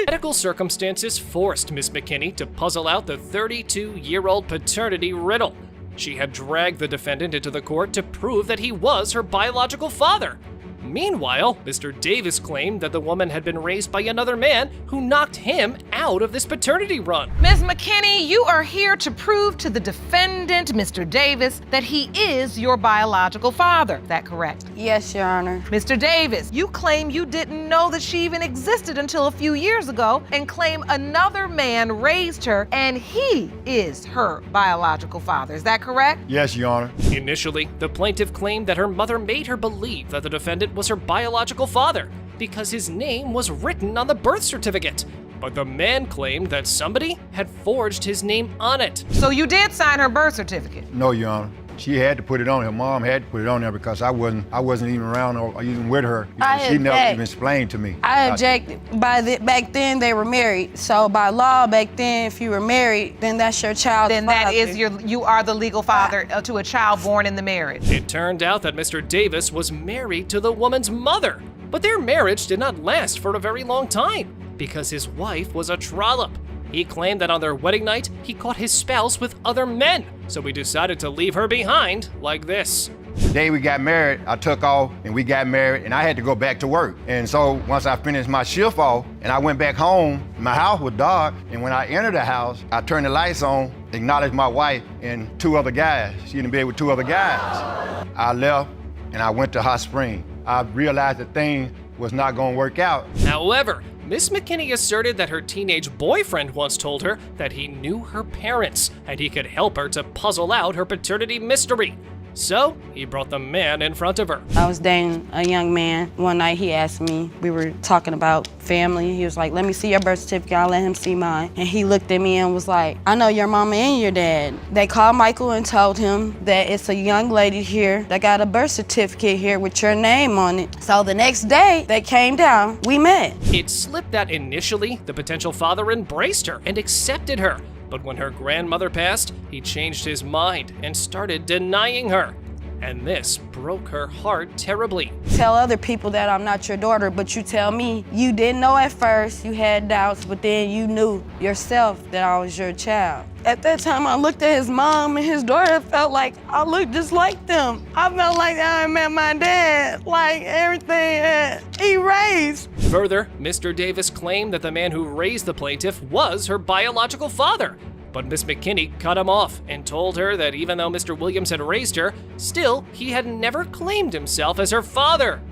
Medical circumstances forced Miss McKinney to puzzle out the 32-year-old paternity riddle. She had dragged the defendant into the court to prove that he was her biological father. Meanwhile, Mr. Davis claimed that the woman had been raised by another man who knocked him out of this paternity run. Ms. McKinney, you are here to prove to the defendant, Mr. Davis, that he is your biological father. Is that correct? Yes, Your Honor. Mr. Davis, you claim you didn't know that she even existed until a few years ago and claim another man raised her and he is her biological father. Is that correct? Yes, Your Honor. Initially, the plaintiff claimed that her mother made her believe that the defendant was her biological father because his name was written on the birth certificate. But the man claimed that somebody had forged his name on it. So you did sign her birth certificate? No, Your Honor. She had to put it on. Her mom had to put it on there because I wasn't even around or even with her. She never even explained to me. I objected. Back then they were married. So by law back then, if you were married, then that's your child's Then father. that is you are the legal father to a child born in the marriage. It turned out that Mr. Davis was married to the woman's mother, but their marriage did not last for a very long time because his wife was a trollop. He claimed that on their wedding night, he caught his spouse with other men, so he decided to leave her behind like this. The day we got married, I took off and we got married and I had to go back to work. And so once I finished my shift off and I went back home, my house was dark. And when I entered the house, I turned the lights on, acknowledged my wife and two other guys. She in bed with two other guys. I left and I went to Hot Springs. I realized that things was not going to work out. However, Miss McKinney asserted that her teenage boyfriend once told her that he knew her parents and he could help her to puzzle out her paternity mystery. So, he brought the man in front of her. I was dating a young man. One night he asked me, we were talking about family. He was like, let me see your birth certificate. I'll let him see mine. And he looked at me and was like, I know your mama and your dad. They called Michael and told him that it's a young lady here that got a birth certificate here with your name on it. So the next day they came down, we met. It slipped that initially, the potential father embraced her and accepted her. But when her grandmother passed, he changed his mind and started denying her. And this broke her heart terribly. Tell other people that I'm not your daughter, but you tell me you didn't know at first, you had doubts, but then you knew yourself that I was your child. At that time, I looked at his mom and his daughter, felt like I looked just like them. I felt like I met my dad, like everything he raised. Further, Mr. Davis claimed that the man who raised the plaintiff was her biological father. But Miss McKinney cut him off and told her that even though Mr. Williams had raised her, still, he had never claimed himself as her father.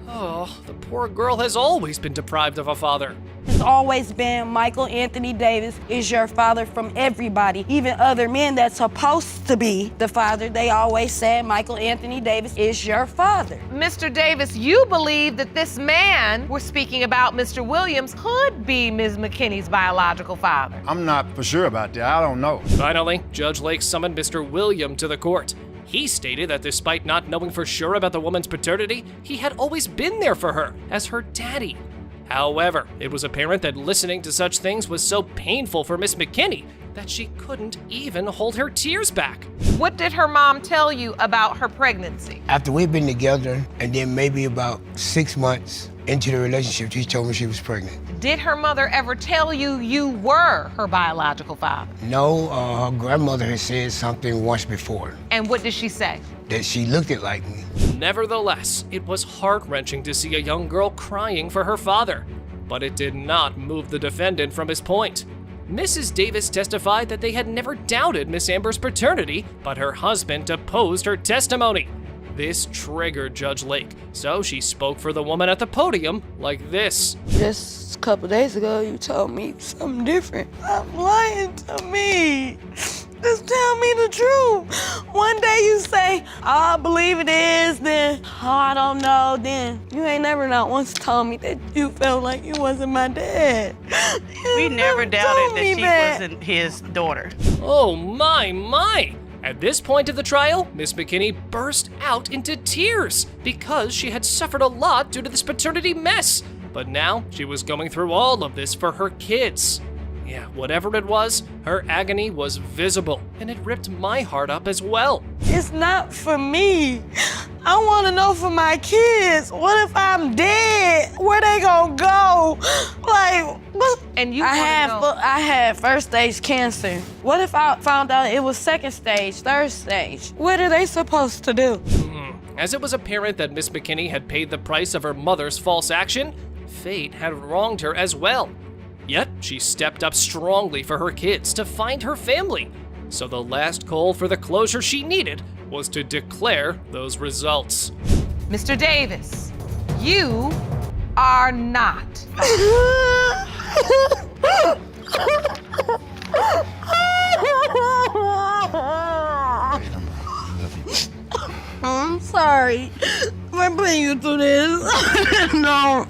Oh, the poor girl has always been deprived of a father. It's always been Michael Anthony Davis is your father from everybody. Even other men that's supposed to be the father, they always said Michael Anthony Davis is your father. Mr. Davis, you believe that this man we're speaking about, Mr. Williams, could be Ms. McKinney's biological father. I'm not for sure about that. I don't know. Finally, Judge Lake summoned Mr. William to the court. He stated that despite not knowing for sure about the woman's paternity, he had always been there for her as her daddy. However, it was apparent that listening to such things was so painful for Miss McKinney that she couldn't even hold her tears back. What did her mom tell you about her pregnancy? After we've been together, and then maybe about 6 months into the relationship, she told me she was pregnant. Did her mother ever tell you you were her biological father? No, her grandmother had said something once before, And what did she say? that she looked it like me. Nevertheless, it was heart-wrenching to see a young girl crying for her father, but it did not move the defendant from his point. Mrs. Davis testified that they had never doubted Miss Amber's paternity, but her husband opposed her testimony. This triggered Judge Lake, so she spoke for the woman at the podium like this. Just a couple days ago, you told me something different. Stop lying to me. Just tell me the truth. One day you say, oh, I believe it is, then, oh, I don't know, then. You ain't never not once told me that you felt like you wasn't my dad. We never doubted that she wasn't his daughter. Oh my! At this point of the trial, Miss McKinney burst out into tears because she had suffered a lot due to this paternity mess. But now she was going through all of this for her kids. Yeah, whatever it was, her agony was visible, and it ripped my heart up as well. It's not for me. I want to know for my kids. What if I'm dead? Where they gonna go? Like, what? And you I had first stage cancer. What if I found out it was second stage, third stage? What are they supposed to do? As it was apparent that Miss McKinney had paid the price of her mother's false action, fate had wronged her as well. Yet, she stepped up strongly for her kids to find her family. So the last call for the closure she needed was to declare those results. Mr. Davis, you are not. I'm sorry for putting you through this. No.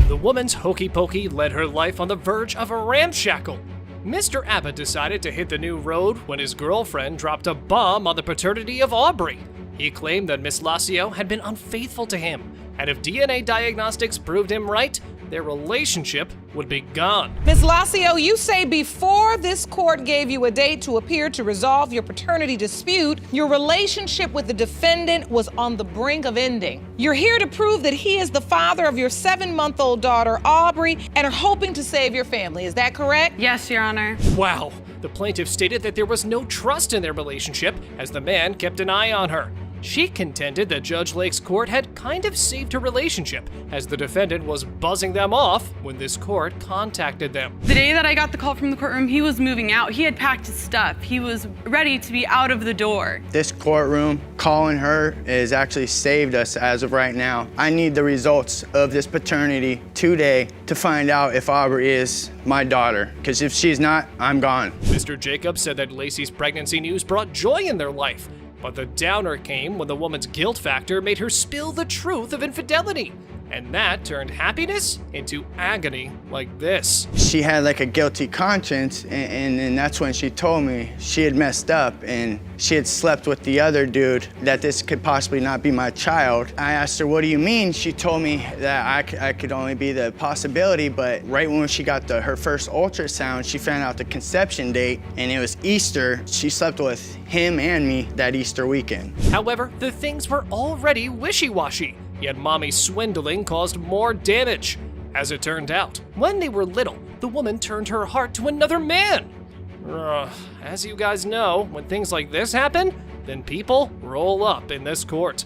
The woman's hokey pokey led her life on the verge of a ramshackle. Mr. Abbott decided to hit the new road when his girlfriend dropped a bomb on the paternity of Aubrey. He claimed that Miss Lacio had been unfaithful to him, and if DNA diagnostics proved him right, their relationship would be gone. Ms. Lacio, you say before this court gave you a date to appear to resolve your paternity dispute, your relationship with the defendant was on the brink of ending. You're here to prove that he is the father of your 7-month-old daughter, Aubrey, and are hoping to save your family. Is that correct? Yes, Your Honor. Wow. The plaintiff stated that there was no trust in their relationship as the man kept an eye on her. She contended that Judge Lake's court had kind of saved her relationship, as the defendant was buzzing them off when this court contacted them. The day that I got the call from the courtroom, he was moving out. He had packed his stuff. He was ready to be out of the door. This courtroom, calling her, has actually saved us as of right now. I need the results of this paternity today to find out if Aubrey is my daughter, because if she's not, I'm gone. Mr. Jacobs said that Lacey's pregnancy news brought joy in their life, but the downer came when the woman's guilt factor made her spill the truth of infidelity. And that turned happiness into agony like this. She had like a guilty conscience, and that's when she told me she had messed up and she had slept with the other dude, that this could possibly not be my child. I asked her, what do you mean? She told me that I could only be the possibility, but right when she got her first ultrasound, she found out the conception date, and it was Easter. She slept with him and me that Easter weekend. However, the things were already wishy-washy. Yet Mommy's swindling caused more damage. As it turned out, when they were little, the woman turned her heart to another man. As you guys know, when things like this happen, then people roll up in this court.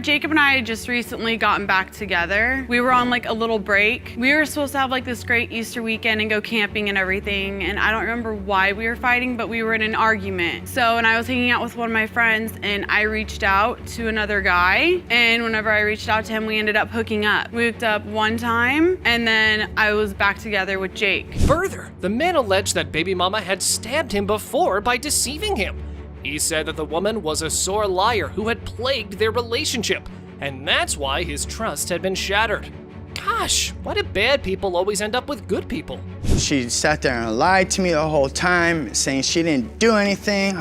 Jacob and I had just recently gotten back together. We were on like a little break. We were supposed to have like this great Easter weekend and go camping and everything. And I don't remember why we were fighting, but we were in an argument. And I was hanging out with one of my friends and I reached out to another guy. And whenever I reached out to him, we ended up hooking up. We hooked up one time and then I was back together with Jake. Further, the man alleged that baby mama had stabbed him before by deceiving him. He said that the woman was a sore liar who had plagued their relationship, and that's why his trust had been shattered. Gosh, why do bad people always end up with good people? She sat there and lied to me the whole time, saying she didn't do anything.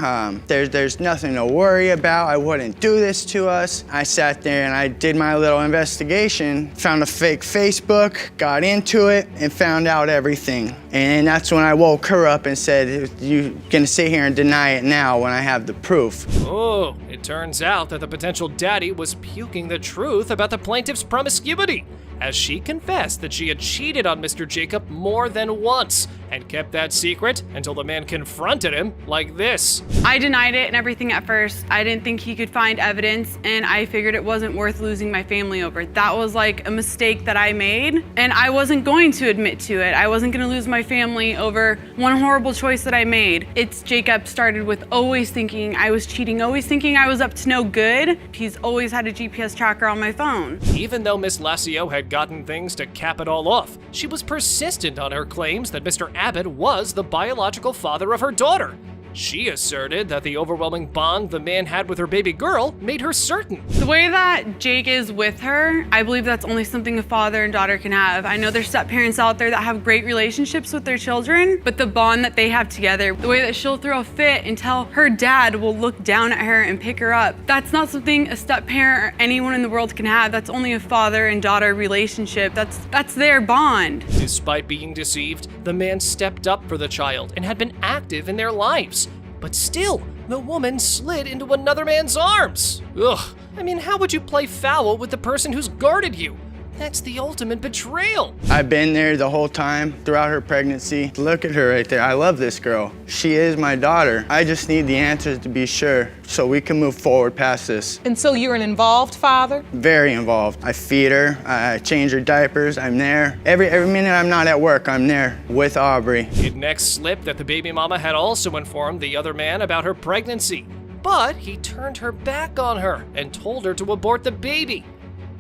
There's nothing to worry about. I wouldn't do this to us. I sat there and I did my little investigation, found a fake Facebook, got into it, and found out everything. And that's when I woke her up and said, "You're gonna sit here and deny it now when I have the proof." Oh, it turns out that the potential daddy was puking the truth about the plaintiff's promiscuity, as she confessed that she had cheated on Mr. Jacob more than once and kept that secret until the man confronted him like this. I denied it and everything at first. I didn't think he could find evidence, and I figured it wasn't worth losing my family over. That was like a mistake that I made, and I wasn't going to admit to it. I wasn't going to lose my family over one horrible choice that I made. Jacob started with always thinking I was cheating, always thinking I was up to no good. He's always had a GPS tracker on my phone. Even though Miss Lassio had gotten things to cap it all off, she was persistent on her claims that Mr. Abbott was the biological father of her daughter. She asserted that the overwhelming bond the man had with her baby girl made her certain. The way that Jake is with her, I believe that's only something a father and daughter can have. I know there's step-parents out there that have great relationships with their children, but the bond that they have together, the way that she'll throw a fit until her dad will look down at her and pick her up, that's not something a step-parent or anyone in the world can have. That's only a father and daughter relationship. That's their bond. Despite being deceived, the man stepped up for the child and had been active in their lives. But still, the woman slid into another man's arms. Ugh, I mean, how would you play foul with the person who's guarded you? That's the ultimate betrayal. I've been there the whole time throughout her pregnancy. Look at her right there. I love this girl. She is my daughter. I just need the answers to be sure so we can move forward past this. And so you're an involved father? Very involved. I feed her, I change her diapers, I'm there. Every minute I'm not at work, I'm there with Aubrey. It next slipped that the baby mama had also informed the other man about her pregnancy, but he turned her back on her and told her to abort the baby.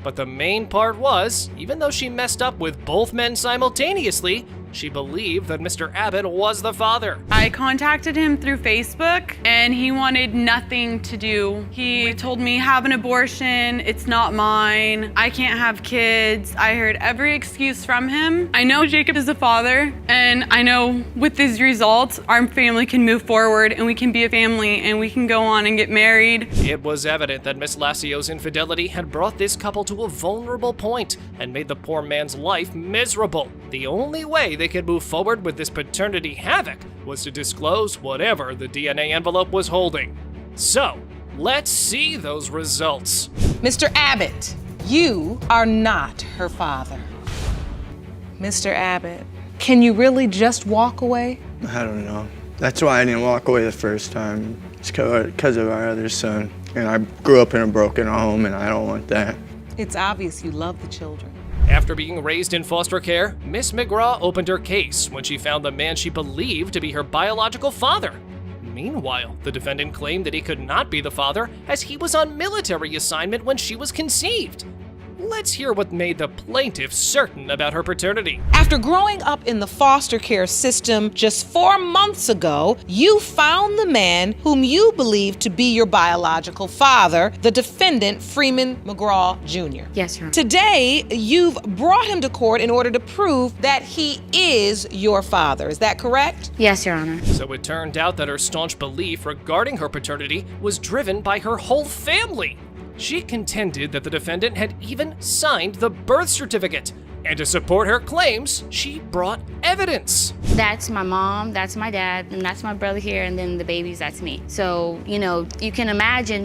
But the main part was, even though she messed up with both men simultaneously, she believed that Mr. Abbott was the father. I contacted him through Facebook and he wanted nothing to do. He told me, have an abortion, it's not mine, I can't have kids. I heard every excuse from him. I know Jacob is a father, and I know with these results, our family can move forward and we can be a family and we can go on and get married. It was evident that Miss Lassio's infidelity had brought this couple to a vulnerable point and made the poor man's life miserable. The only way they could move forward with this paternity havoc was to disclose whatever the DNA envelope was holding. So, let's see those results. Mr. Abbott, you are not her father. Mr. Abbott, can you really just walk away? I don't know. That's why I didn't walk away the first time. It's because of our other son. And I grew up in a broken home, and I don't want that. It's obvious you love the children. After being raised in foster care, Miss McGraw opened her case when she found the man she believed to be her biological father. Meanwhile, the defendant claimed that he could not be the father as he was on military assignment when she was conceived. Let's hear what made the plaintiff certain about her paternity. After growing up in the foster care system just 4 months ago, you found the man whom you believe to be your biological father, the defendant, Freeman McGraw Jr. Yes, Your Honor. Today, you've brought him to court in order to prove that he is your father. Is that correct? Yes, Your Honor. So it turned out that her staunch belief regarding her paternity was driven by her whole family. She contended that the defendant had even signed the birth certificate, and to support her claims, she brought evidence. That's my mom, that's my dad, and that's my brother here, and then the babies, that's me. So, you can imagine,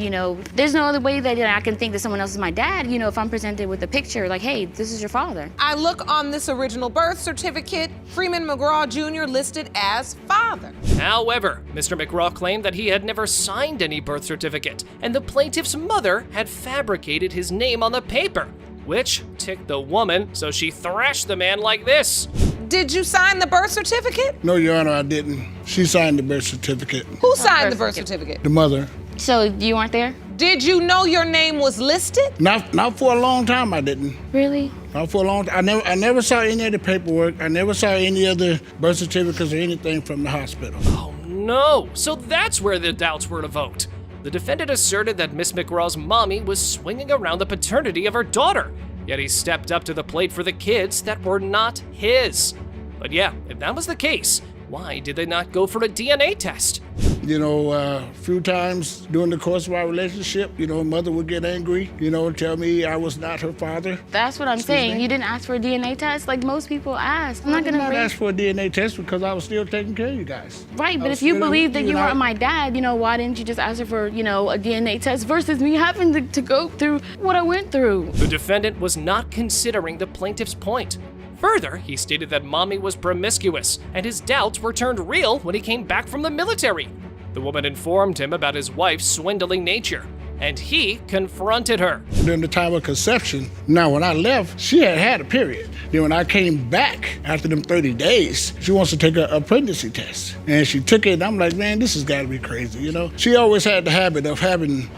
there's no other way that I can think that someone else is my dad, if I'm presented with a picture like, hey, this is your father. I look on this original birth certificate, Freeman McGraw Jr. listed as father. However, Mr. McGraw claimed that he had never signed any birth certificate, and the plaintiff's mother had fabricated his name on the paper, which ticked the woman, so she thrashed the man like this. Did you sign the birth certificate? No, Your Honor, I didn't. She signed the birth certificate. Who signed the birth certificate? The mother. So you weren't there? Did you know your name was listed? Not for a long time, I didn't. Really? Not for a long time. I never saw any of the paperwork. I never saw any of the birth certificates or anything from the hospital. Oh no, so that's where the doubts were evoked. The defendant asserted that Miss McGraw's mommy was swinging around the paternity of her daughter, yet he stepped up to the plate for the kids that were not his. But yeah, if that was the case, why did they not go for a DNA test? A few times during the course of our relationship, mother would get angry, tell me I was not her father. That's what I'm saying. You didn't ask for a DNA test like most people ask. I'm not gonna ask for a DNA test because I was still taking care of you guys. Right, but if you believe that you weren't my dad, why didn't you just ask her for, a DNA test versus me having to go through what I went through? The defendant was not considering the plaintiff's point. Further, he stated that mommy was promiscuous, and his doubts were turned real when he came back from the military. The woman informed him about his wife's swindling nature, and he confronted her. During the time of conception, now when I left, she had a period. Then when I came back after them 30 days, she wants to take a pregnancy test. And she took it, and I'm like, man, this has got to be crazy, She always had the habit of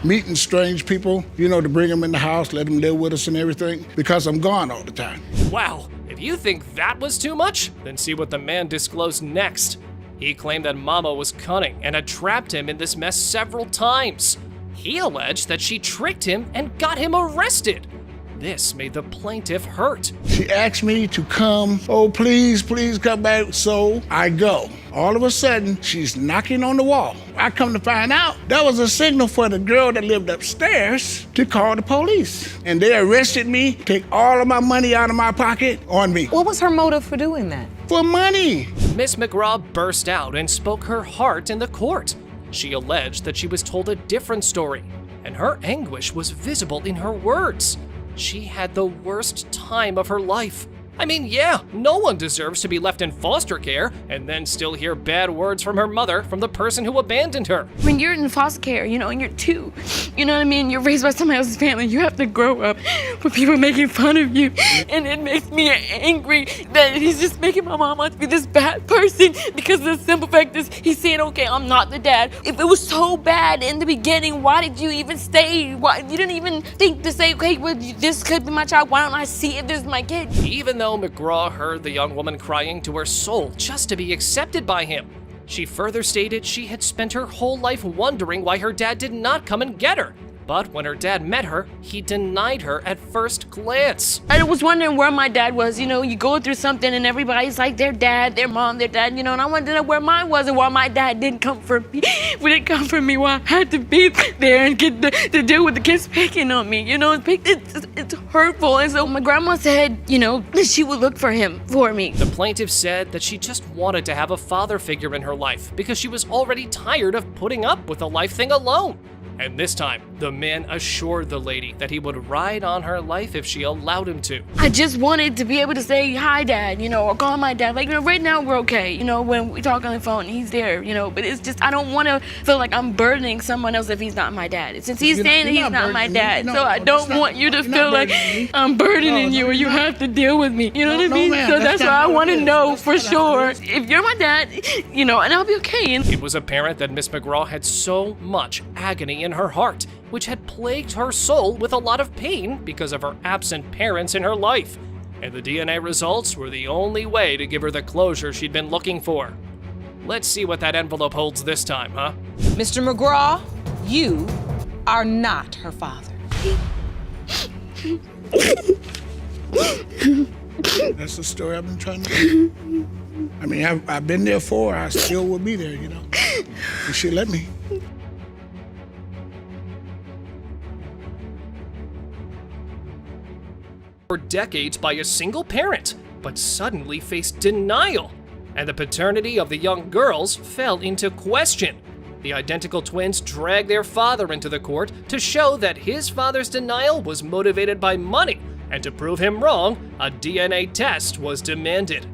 meeting strange people, to bring them in the house, let them live with us and everything, because I'm gone all the time. Wow, if you think that was too much, then see what the man disclosed next. He claimed that Mama was cunning and had trapped him in this mess several times. He alleged that she tricked him and got him arrested. This made the plaintiff hurt. She asked me to come, oh, please come back, so I go. All of a sudden, she's knocking on the wall. I come to find out that was a signal for the girl that lived upstairs to call the police. And they arrested me, take all of my money out of my pocket on me. What was her motive for doing that? For money. Miss McGraw burst out and spoke her heart in the court. She alleged that she was told a different story, and her anguish was visible in her words. She had the worst time of her life. I mean, yeah, no one deserves to be left in foster care and then still hear bad words from her mother from the person who abandoned her. When you're in foster care, and you're 2, you're raised by somebody else's family, you have to grow up with people making fun of you. And it makes me angry that he's just making my mom out to be this bad person because the simple fact is he's saying, okay, I'm not the dad. If it was so bad in the beginning, why did you even stay? Why you didn't even think to say, okay, well, this could be my child. Why don't I see if this is my kid? Even though McGraw heard the young woman crying to her soul just to be accepted by him, she further stated she had spent her whole life wondering why her dad did not come and get her. But when her dad met her, he denied her at first glance. I was wondering where my dad was. You go through something and everybody's like their dad, their mom, their dad, and I wanted to know where mine was and why my dad didn't come for me. When it come for me, why I had to be there and get to deal with the kids picking on me. It's hurtful. And so my grandma said, that she would look for him for me. The plaintiff said that she just wanted to have a father figure in her life because she was already tired of putting up with the life thing alone. And this time, The man assured the lady that he would ride on her life if she allowed him to. I just wanted to be able to say, hi, Dad, or call my dad. Like, right now we're okay, when we talk on the phone, he's there, but it's just, I don't want to feel like I'm burdening someone else if he's not my dad. Since he's saying that he's not my dad, so I don't want you to feel like I'm burdening you or you have to deal with me. You know what I mean? So that's why I want to know for sure if you're my dad, and I'll be okay. It was apparent that Miss McGraw had so much agony in her heart, which had plagued her soul with a lot of pain because of her absent parents in her life. And the DNA results were the only way to give her the closure she'd been looking for. Let's see what that envelope holds this time, huh? Mr. McGraw, you are not her father. That's the story I've been trying to do. I mean, I've been there for her. I still will be there, And she let me. For decades by a single parent, but suddenly faced denial, and the paternity of the young girls fell into question. The identical twins dragged their father into the court to show that his father's denial was motivated by money, and to prove him wrong, a DNA test was demanded.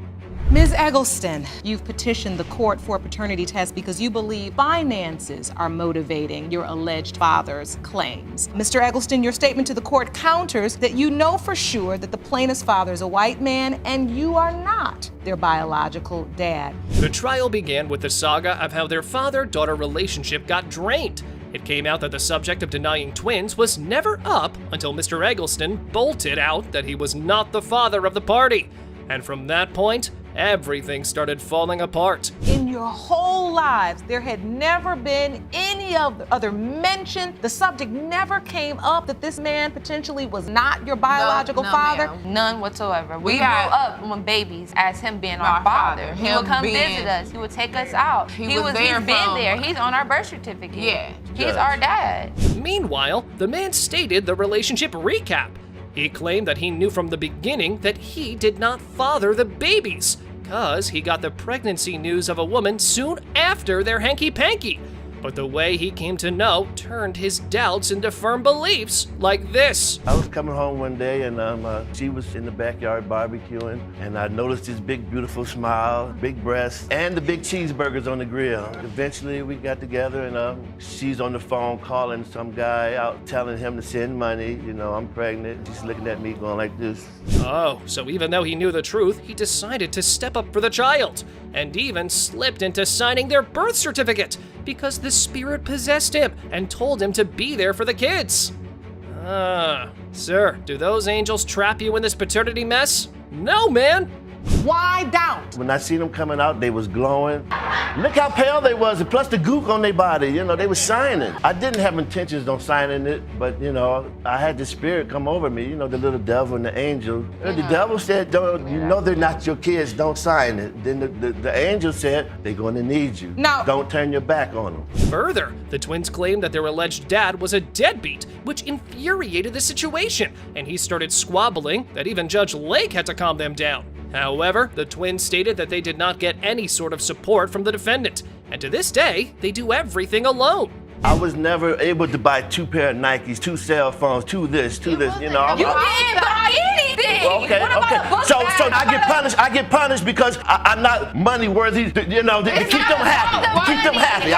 Ms. Eggleston, you've petitioned the court for a paternity test because you believe finances are motivating your alleged father's claims. Mr. Eggleston, your statement to the court counters that you know for sure that the plaintiff's father is a white man and you are not their biological dad. The trial began with the saga of how their father-daughter relationship got drained. It came out that the subject of denying twins was never up until Mr. Eggleston bolted out that he was not the father of the party. And from that point, everything started falling apart. In your whole lives, there had never been any other mention. The subject never came up that this man potentially was not your biological father. Ma'am. None whatsoever. We grew up when babies as him being our father. He would come visit us. He would take us out. He's been there. He's on our birth certificate. Yeah. He's our dad. Meanwhile, the man stated the relationship recap. He claimed that he knew from the beginning that he did not father the babies, cause he got the pregnancy news of a woman soon after their hanky-panky. But the way he came to know turned his doubts into firm beliefs like this. I was coming home one day and she was in the backyard barbecuing, and I noticed his big, beautiful smile, big breasts, and the big cheeseburgers on the grill. Eventually we got together and she's on the phone calling some guy out, telling him to send money. I'm pregnant. She's looking at me going like this. Oh, so even though he knew the truth, he decided to step up for the child, and even slipped into signing their birth certificate because the spirit possessed him and told him to be there for the kids. Sir, do those angels trap you in this paternity mess? No, man. Why doubt? When I seen them coming out, they was glowing. Look how pale they was, and plus the gook on their body, they was shining. I didn't have intentions on signing it, but I had the spirit come over me, the little devil and the angel. The devil said, they're not your kids, don't sign it. Then the angel said, they're gonna need you. No. Don't turn your back on them. Further, the twins claimed that their alleged dad was a deadbeat, which infuriated the situation, and he started squabbling that even Judge Lake had to calm them down. However, the twins stated that they did not get any sort of support from the defendant, and to this day, they do everything alone. I was never able to buy 2 pair of Nikes, 2 cell phones, 2 this. You didn't buy anything. Okay. So I get punished because I'm not money worthy. To keep them happy. Keep them happy.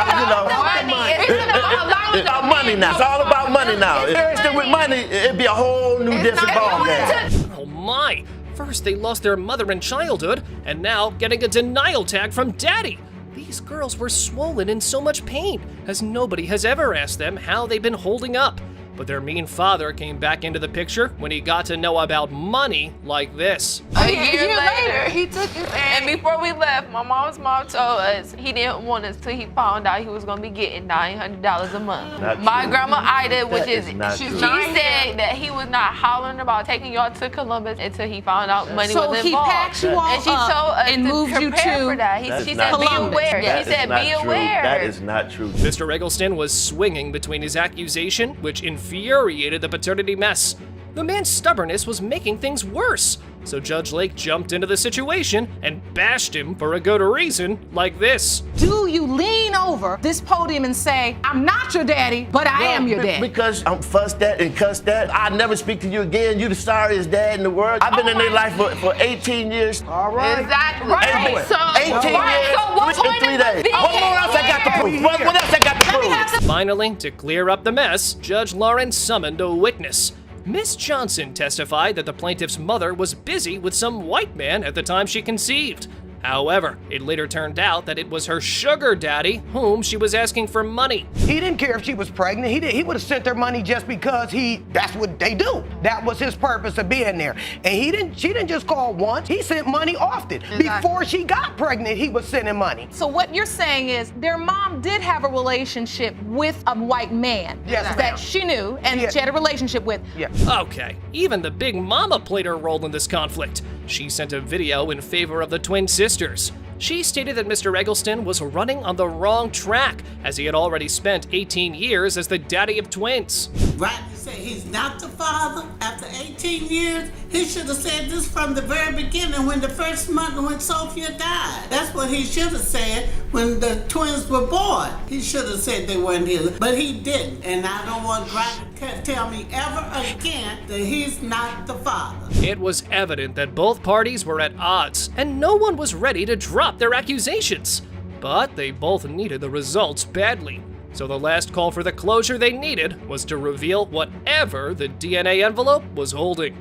It's about money now. It's all about money now. If it's still with money, it'd be a whole new different ballgame. Oh my! First they lost their mother in childhood, and now getting a denial tag from daddy. These girls were swollen in so much pain, as nobody has ever asked them how they've been holding up. But their mean father came back into the picture when he got to know about money like this. A year later, he took his and before we left, my mom's mom told us he didn't want us till he found out he was gonna be getting $900 a month. My grandma Ida, which is she said that he was not hollering about taking y'all to Columbus until he found out money was involved. So he packed you all and she told us and to moved you prepare to for that. She said be aware. He said be aware. That is not true. Mr. Eggleston was swinging between his accusation, which infuriated the paternity mess. The man's stubbornness was making things worse, so Judge Lake jumped into the situation and bashed him for a good reason like this. Do you lean on over this podium and say, I'm not your daddy, but I am your daddy? Because I'm fussed at and cussed at. I never speak to you again. You the sorriest dad in the world. I've been in their life for 18 years. All right. Exactly. Right. So, 18 years, so what 3 days. What else I got to prove? What else I got to prove? Finally, to clear up the mess, Judge Lawrence summoned a witness. Miss Johnson testified that the plaintiff's mother was busy with some white man at the time she conceived. However, it later turned out that it was her sugar daddy whom she was asking for money. He didn't care if she was pregnant. He would have sent her money just because that's what they do. That was his purpose of being there. And she didn't just call once. He sent money often. Exactly. Before she got pregnant, he was sending money. So what you're saying is their mom did have a relationship with a white man that she knew and she had a relationship with. Okay, even the Big Mama played her role in this conflict. She sent a video in favor of the twin sisters. She stated that Mr. Eggleston was running on the wrong track, as he had already spent 18 years as the daddy of twins. Right, you say he's not the father after 18 years? He should have said this from the very beginning when the first month when Sophia died. That's what he should have said when the twins were born. He should have said they weren't his, but he didn't. And I don't want Grant to tell me ever again that he's not the father. It was evident that both parties were at odds, and no one was ready to drop their accusations. But they both needed the results badly. So the last call for the closure they needed was to reveal whatever the DNA envelope was holding.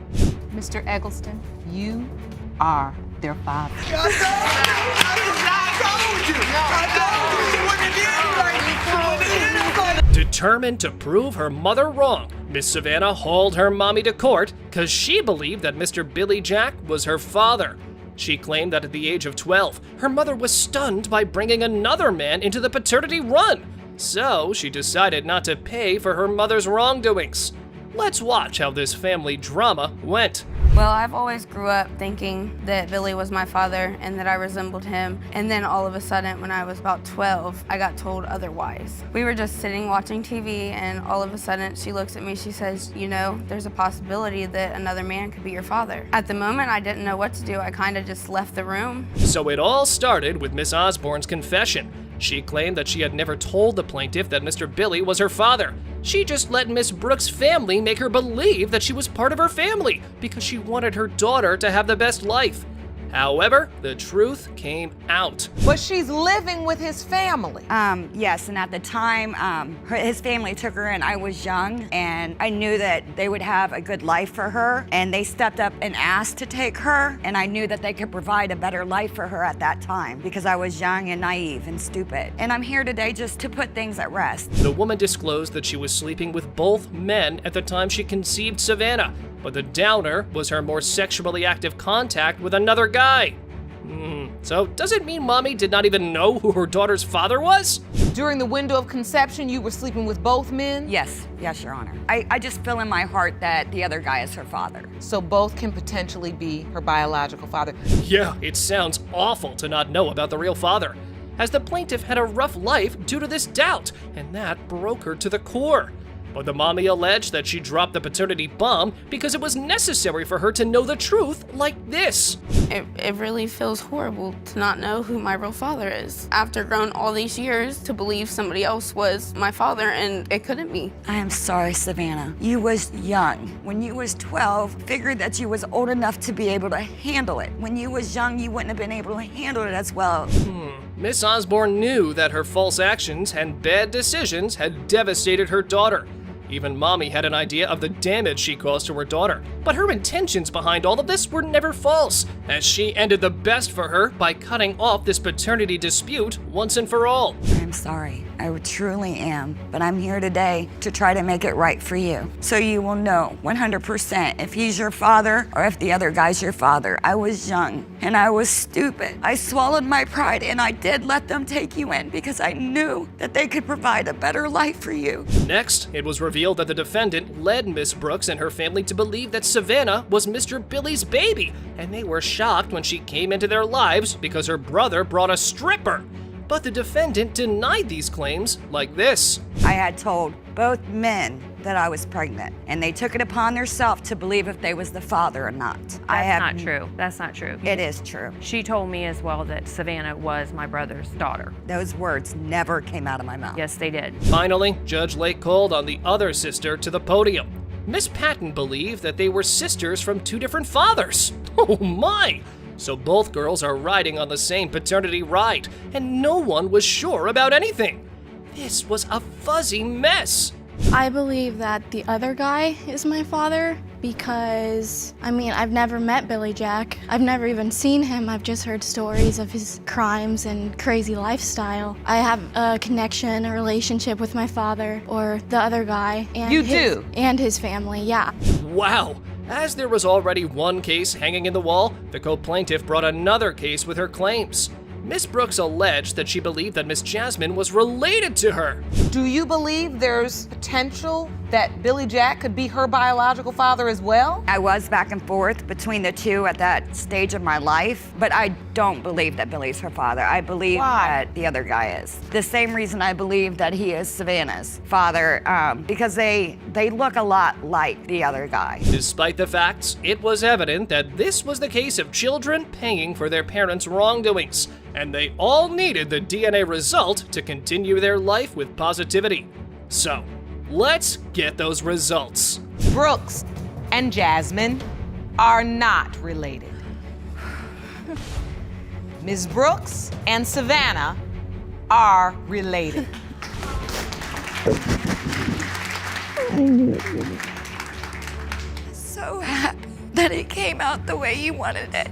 Mr. Eggleston, you are their father. Determined to prove her mother wrong, Miss Savannah hauled her mommy to court because she believed that Mr. Billy Jack was her father. She claimed that at the age of 12, her mother was stunned by bringing another man into the paternity run. So she decided not to pay for her mother's wrongdoings. Let's watch how this family drama went. Well, I've always grew up thinking that Billy was my father and that I resembled him. And then all of a sudden, when I was about 12, I got told otherwise. We were just sitting watching TV and all of a sudden she looks at me, she says, you know, there's a possibility that another man could be your father. At the moment, I didn't know what to do. I kind of just left the room. So it all started with Miss Osborne's confession. She claimed that she had never told the plaintiff that Mr. Billy was her father. She just let Miss Brooks' family make her believe that she was part of her family because she wanted her daughter to have the best life. However, the truth came out. But she's living with his family. Yes, and at the time, his family took her in. I was young, and I knew that they would have a good life for her, and they stepped up and asked to take her, and I knew that they could provide a better life for her at that time because I was young and naive and stupid. And I'm here today just to put things at rest. The woman disclosed that she was sleeping with both men at the time she conceived Savannah, but the downer was her more sexually active contact with another guy. So does it mean Mommy did not even know who her daughter's father was? During the window of conception, you were sleeping with both men? Yes, Your Honor. I just feel in my heart that the other guy is her father. So both can potentially be her biological father. Yeah, it sounds awful to not know about the real father, as the plaintiff had a rough life due to this doubt, and that broke her to the core. But the mommy alleged that she dropped the paternity bomb because it was necessary for her to know the truth like this. It really feels horrible to not know who my real father is. After growing all these years to believe somebody else was my father and it couldn't be. I am sorry, Savannah. You was young. When you was 12, figured that you was old enough to be able to handle it. When you was young, you wouldn't have been able to handle it as well. Miss Osborne knew that her false actions and bad decisions had devastated her daughter. Even Mommy had an idea of the damage she caused to her daughter. But her intentions behind all of this were never false, as she ended the best for her by cutting off this paternity dispute once and for all. I'm sorry. I truly am. But I'm here today to try to make it right for you. So you will know 100% if he's your father or if the other guy's your father. I was young and I was stupid. I swallowed my pride and I did let them take you in because I knew that they could provide a better life for you. Next, it was revealed that the defendant led Miss Brooks and her family to believe that Savannah was Mr. Billy's baby, and they were shocked when she came into their lives because her brother brought a stripper. But the defendant denied these claims like this. I had told both men that I was pregnant, and they took it upon themselves to believe if they was the father or not. That's not true. That's not true. It is true. She told me as well that Savannah was my brother's daughter. Those words never came out of my mouth. Yes, they did. Finally, Judge Lake called on the other sister to the podium. Miss Patton believed that they were sisters from two different fathers. Oh my! So both girls are riding on the same paternity ride, and no one was sure about anything. This was a fuzzy mess. I believe that the other guy is my father because, I've never met Billy Jack. I've never even seen him. I've just heard stories of his crimes and crazy lifestyle. I have a connection, a relationship with my father or the other guy. And You do? And his family, yeah. Wow! As there was already one case hanging in the wall, the co-plaintiff brought another case with her claims. Miss Brooks alleged that she believed that Miss Jasmine was related to her. Do you believe there's potential that Billy Jack could be her biological father as well? I was back and forth between the two at that stage of my life, but I don't believe that Billy's her father. I believe that the other guy is. The same reason I believe that he is Savannah's father, because they look a lot like the other guy. Despite the facts, it was evident that this was the case of children paying for their parents' wrongdoings, and they all needed the DNA result to continue their life with positivity. So, let's get those results. Brooks and Jasmine are not related. Ms. Brooks and Savannah are related. So happy that it came out the way you wanted it.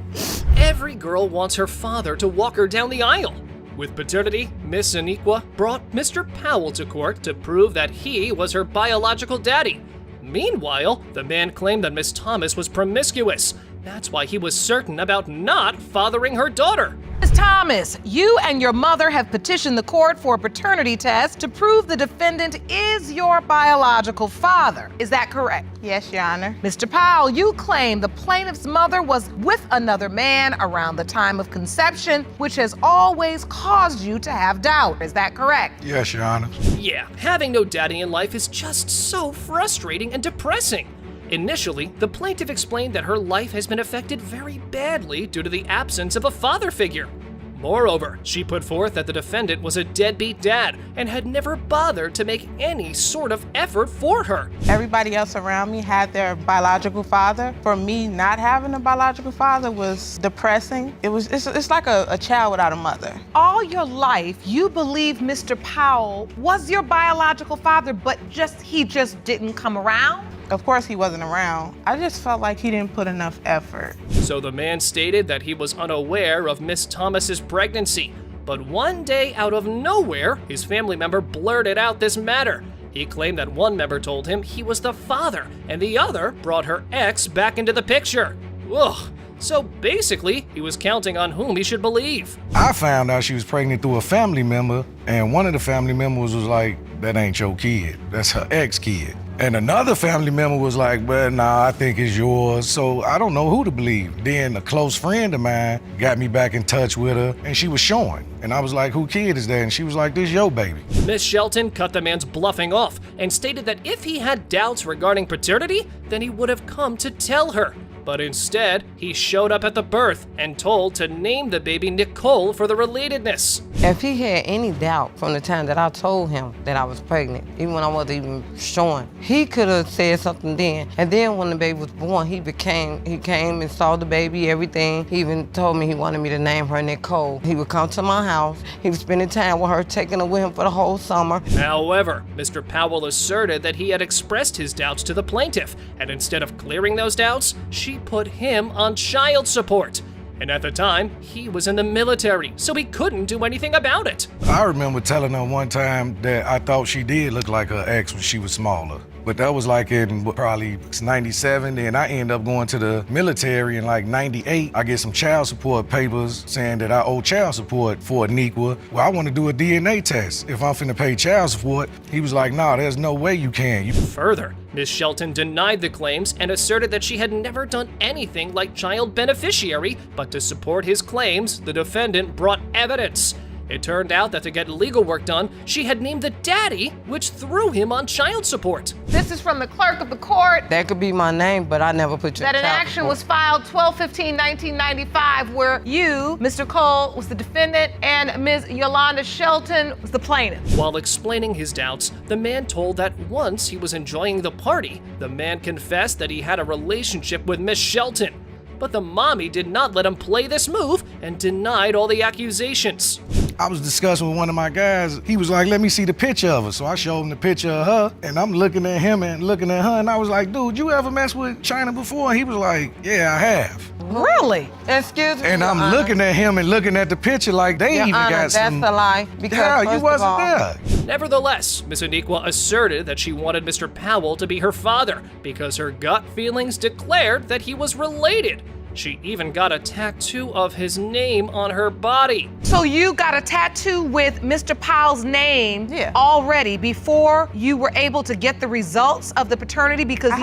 Every girl wants her father to walk her down the aisle. With paternity, Miss Aniqua brought Mr. Powell to court to prove that he was her biological daddy. Meanwhile, the man claimed that Miss Thomas was promiscuous. That's why he was certain about not fathering her daughter. Ms. Thomas, you and your mother have petitioned the court for a paternity test to prove the defendant is your biological father. Is that correct? Yes, Your Honor. Mr. Powell, you claim the plaintiff's mother was with another man around the time of conception, which has always caused you to have doubt. Is that correct? Yes, Your Honor. Yeah, having no daddy in life is just so frustrating and depressing. Initially, the plaintiff explained that her life has been affected very badly due to the absence of a father figure. Moreover, she put forth that the defendant was a deadbeat dad and had never bothered to make any sort of effort for her. Everybody else around me had their biological father. For me, not having a biological father was depressing. It's like a child without a mother. All your life, you believe Mr. Powell was your biological father, but he just didn't come around? Of course he wasn't around. I just felt like he didn't put enough effort. So the man stated that he was unaware of Miss Thomas's pregnancy. But one day, out of nowhere, his family member blurted out this matter. He claimed that one member told him he was the father, and the other brought her ex back into the picture. Ugh. So basically, he was counting on whom he should believe. I found out she was pregnant through a family member, and one of the family members was like, that ain't your kid, that's her ex-kid. And another family member was like, well, nah, I think it's yours. So I don't know who to believe. Then a close friend of mine got me back in touch with her, and she was showing. And I was like, who kid is that? And she was like, this your baby. Miss Shelton cut the man's bluffing off and stated that if he had doubts regarding paternity, then he would have come to tell her. But instead, he showed up at the birth and told to name the baby Nicole for the relatedness. If he had any doubt from the time that I told him that I was pregnant, even when I wasn't even showing, he could have said something then. And then when the baby was born, he came and saw the baby, everything. He even told me he wanted me to name her Nicole. He would come to my house. He was spending time with her, taking her with him for the whole summer. However, Mr. Powell asserted that he had expressed his doubts to the plaintiff, and instead of clearing those doubts, she put him on child support. And at the time, he was in the military, so he couldn't do anything about it. I remember telling her one time that I thought she did look like her ex when she was smaller. But that was like in probably 97, and I ended up going to the military in like 98. I get some child support papers saying that I owe child support for Aniqua. Well, I want to do a DNA test. If I'm finna pay child support, he was like, nah, there's no way you can. Further, Miss Shelton denied the claims and asserted that she had never done anything like child beneficiary, but to support his claims, the defendant brought evidence. It turned out that to get legal work done, she had named the daddy, which threw him on child support. This is from the clerk of the court. That could be my name, but I never put your That an child action support. was filed 12/15/1995 where you, Mr. Cole, was the defendant and Ms. Yolanda Shelton was the plaintiff. While explaining his doubts, the man told that once he was enjoying the party, the man confessed that he had a relationship with Miss Shelton. But the mommy did not let him play this move and denied all the accusations. I was discussing with one of my guys. He was like, let me see the picture of her. So I showed him the picture of her, and I'm looking at him and looking at her, and I was like, dude, you ever messed with China before? And he was like, yeah, I have. Really? Excuse me. And I'm Your Honor. looking at him and looking at the picture like they Your even Honor, got some. that's a lie. Because Yeah, first you of wasn't all, there. Nevertheless, Miss Aniqua asserted that she wanted Mr. Powell to be her father because her gut feelings declared that he was related. She even got a tattoo of his name on her body. So you got a tattoo with Mr. Powell's name already before you were able to get the results of the paternity because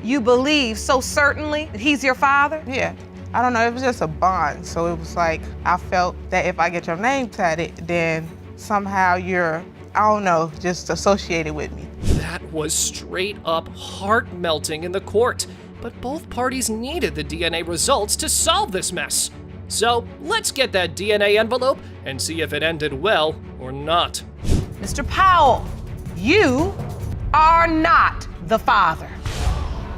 you believe so certainly that he's your father? Yeah. I don't know, it was just a bond. So it was like, I felt that if I get your name tatted, then somehow you're, I don't know, just associated with me. That was straight up heart-melting in the court. But both parties needed the DNA results to solve this mess. So let's get that DNA envelope and see if it ended well or not. Mr. Powell, you are not the father.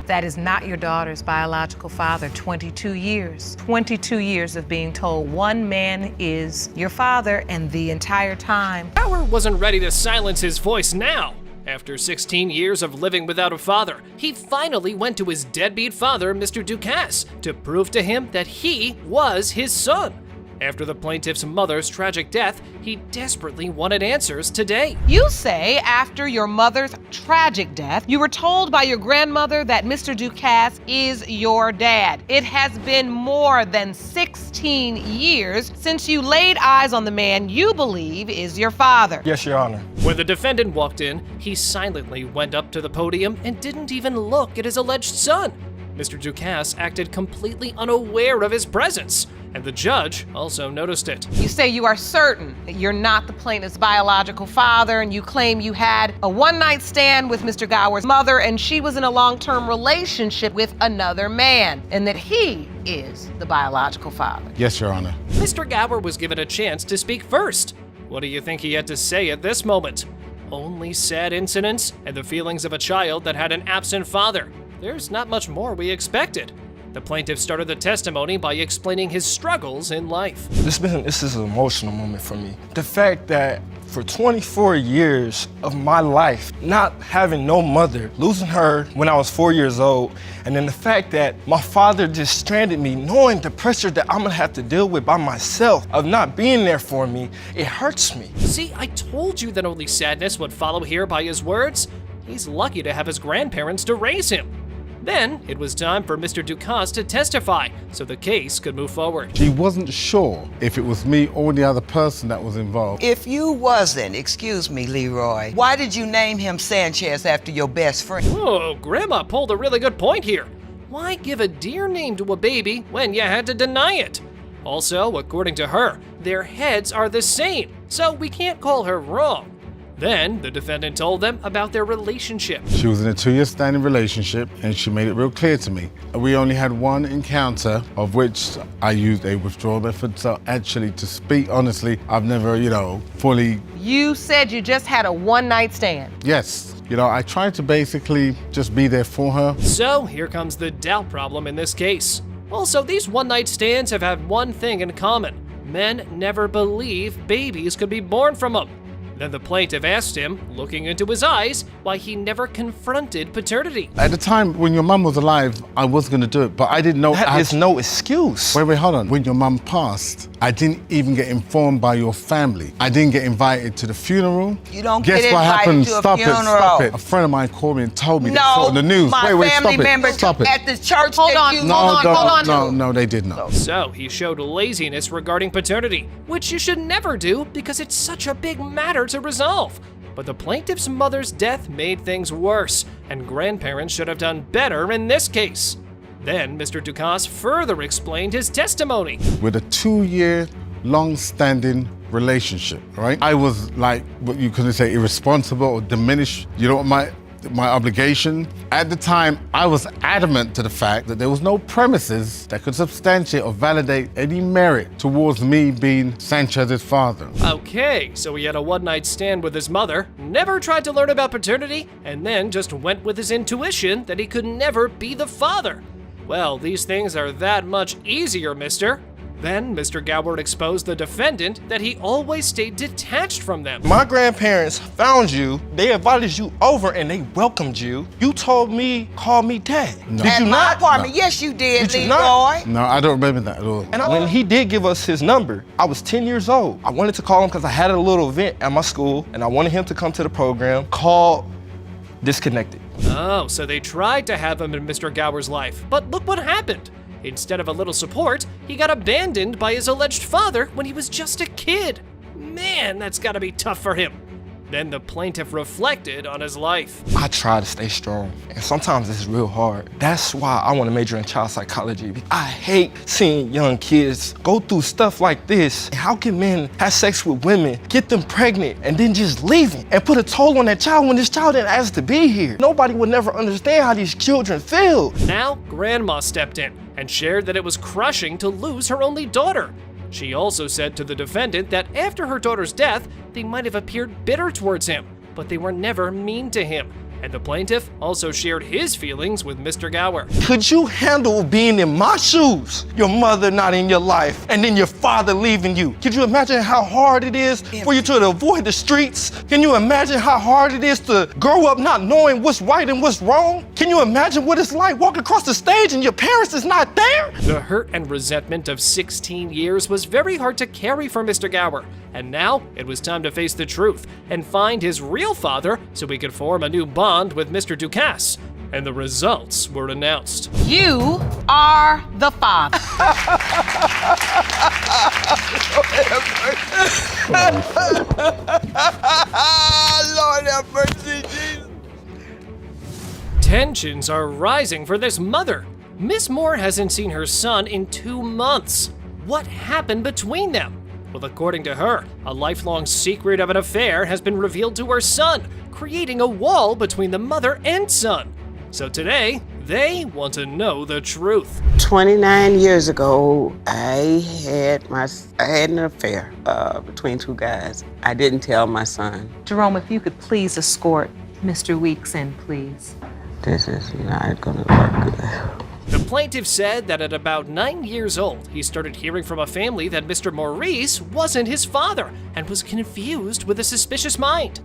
That is not your daughter's biological father. 22 years. 22 years of being told one man is your father, and the entire time. Bauer wasn't ready to silence his voice now. After 16 years of living without a father, he finally went to his deadbeat father, Mr. Ducasse, to prove to him that he was his son. After the plaintiff's mother's tragic death, he desperately wanted answers today. You say after your mother's tragic death, you were told by your grandmother that Mr. Ducasse is your dad. It has been more than 16 years since you laid eyes on the man you believe is your father. Yes, Your Honor. When the defendant walked in, he silently went up to the podium and didn't even look at his alleged son. Mr. Ducasse acted completely unaware of his presence, and the judge also noticed it. You say you are certain that you're not the plaintiff's biological father, and you claim you had a one-night stand with Mr. Gower's mother, and she was in a long-term relationship with another man, and that he is the biological father. Yes, Your Honor. Mr. Gower was given a chance to speak first. What do you think he had to say at this moment? Only sad incidents and the feelings of a child that had an absent father. There's not much more we expected. The plaintiff started the testimony by explaining his struggles in life. This is an emotional moment for me. The fact that for 24 years of my life, not having no mother, losing her when I was 4 years old, and then the fact that my father just stranded me, knowing the pressure that I'm gonna have to deal with by myself, of not being there for me, it hurts me. See, I told you that only sadness would follow here by his words. He's lucky to have his grandparents to raise him. Then it was time for Mr. Ducasse to testify so the case could move forward. She wasn't sure if it was me or the other person that was involved. If you wasn't, excuse me, Leroy, why did you name him Sanchez after your best friend? Oh, Grandma pulled a really good point here. Why give a deer name to a baby when you had to deny it? Also, according to her, their heads are the same, so we can't call her wrong. Then, the defendant told them about their relationship. She was in a 2-year standing relationship, and she made it real clear to me. We only had one encounter, of which I used a withdrawal method. So actually, to speak honestly, I've never, fully... You said you just had a one-night stand. Yes. I tried to basically just be there for her. So, here comes the doubt problem in this case. Also, these one-night stands have had one thing in common. Men never believe babies could be born from them. Then the plaintiff asked him, looking into his eyes, why he never confronted paternity. At the time, when your mum was alive, I was going to do it, but I didn't know... That is no excuse. Wait, hold on. When your mum passed, I didn't even get informed by your family. I didn't get invited to the funeral. You don't Guess get what invited happened? to a Stop funeral. it, stop it. A friend of mine called me and told me that on the news. My family member stop it. at the church Hold on. No, they did not. So he showed laziness regarding paternity, which you should never do because it's such a big matter to resolve. But the plaintiff's mother's death made things worse, and grandparents should have done better in this case. Then Mr. Ducasse further explained his testimony. With a 2-year long-standing relationship, right? I was like, what you could say, irresponsible or diminished, my obligation. At the time, I was adamant to the fact that there was no premises that could substantiate or validate any merit towards me being Sanchez's father. Okay, so he had a one-night stand with his mother, never tried to learn about paternity, and then just went with his intuition that he could never be the father. Well, these things are that much easier, mister. Then Mr. Goward exposed the defendant that he always stayed detached from them. My grandparents found you, they invited you over, and they welcomed you. You told me, call me dad. No. Did you At my not? apartment, yes, you did, Did you Leroy. No, I don't remember that at all. And when he did give us his number, I was 10 years old. I wanted to call him because I had a little event at my school, and I wanted him to come to the program. Call disconnected. Oh, so they tried to have him in Mr. Gower's life, but look what happened. Instead of a little support, he got abandoned by his alleged father when he was just a kid. Man, that's gotta be tough for him. Then the plaintiff reflected on his life. I try to stay strong, and sometimes it's real hard. That's why I want to major in child psychology. I hate seeing young kids go through stuff like this. How can men have sex with women, get them pregnant, and then just leave them and put a toll on that child when this child didn't ask to be here? Nobody would never understand how these children feel. Now, Grandma stepped in and shared that it was crushing to lose her only daughter. She also said to the defendant that after her daughter's death, they might have appeared bitter towards him, but they were never mean to him. And the plaintiff also shared his feelings with Mr. Gower. Could you handle being in my shoes? Your mother not in your life, and then your father leaving you. Could you imagine how hard it is for you to avoid the streets? Can you imagine how hard it is to grow up not knowing what's right and what's wrong? Can you imagine what it's like walking across the stage and your parents is not there? The hurt and resentment of 16 years was very hard to carry for Mr. Gower, and now it was time to face the truth and find his real father so he could form a new bond with Mr. Ducasse. And the results were announced. You are the father. Lord have mercy, Jesus. Tensions are rising for this mother. Miss Moore hasn't seen her son in 2 months. What happened between them? Well, according to her, a lifelong secret of an affair has been revealed to her son, creating a wall between the mother and son. So today, they want to know the truth. 29 years ago, I had an affair between two guys. I didn't tell my son. Jerome, if you could please escort Mr. Weeks in, please. This is not gonna work good. The plaintiff said that at about 9 years old, he started hearing from a family that Mr. Maurice wasn't his father and was confused with a suspicious mind.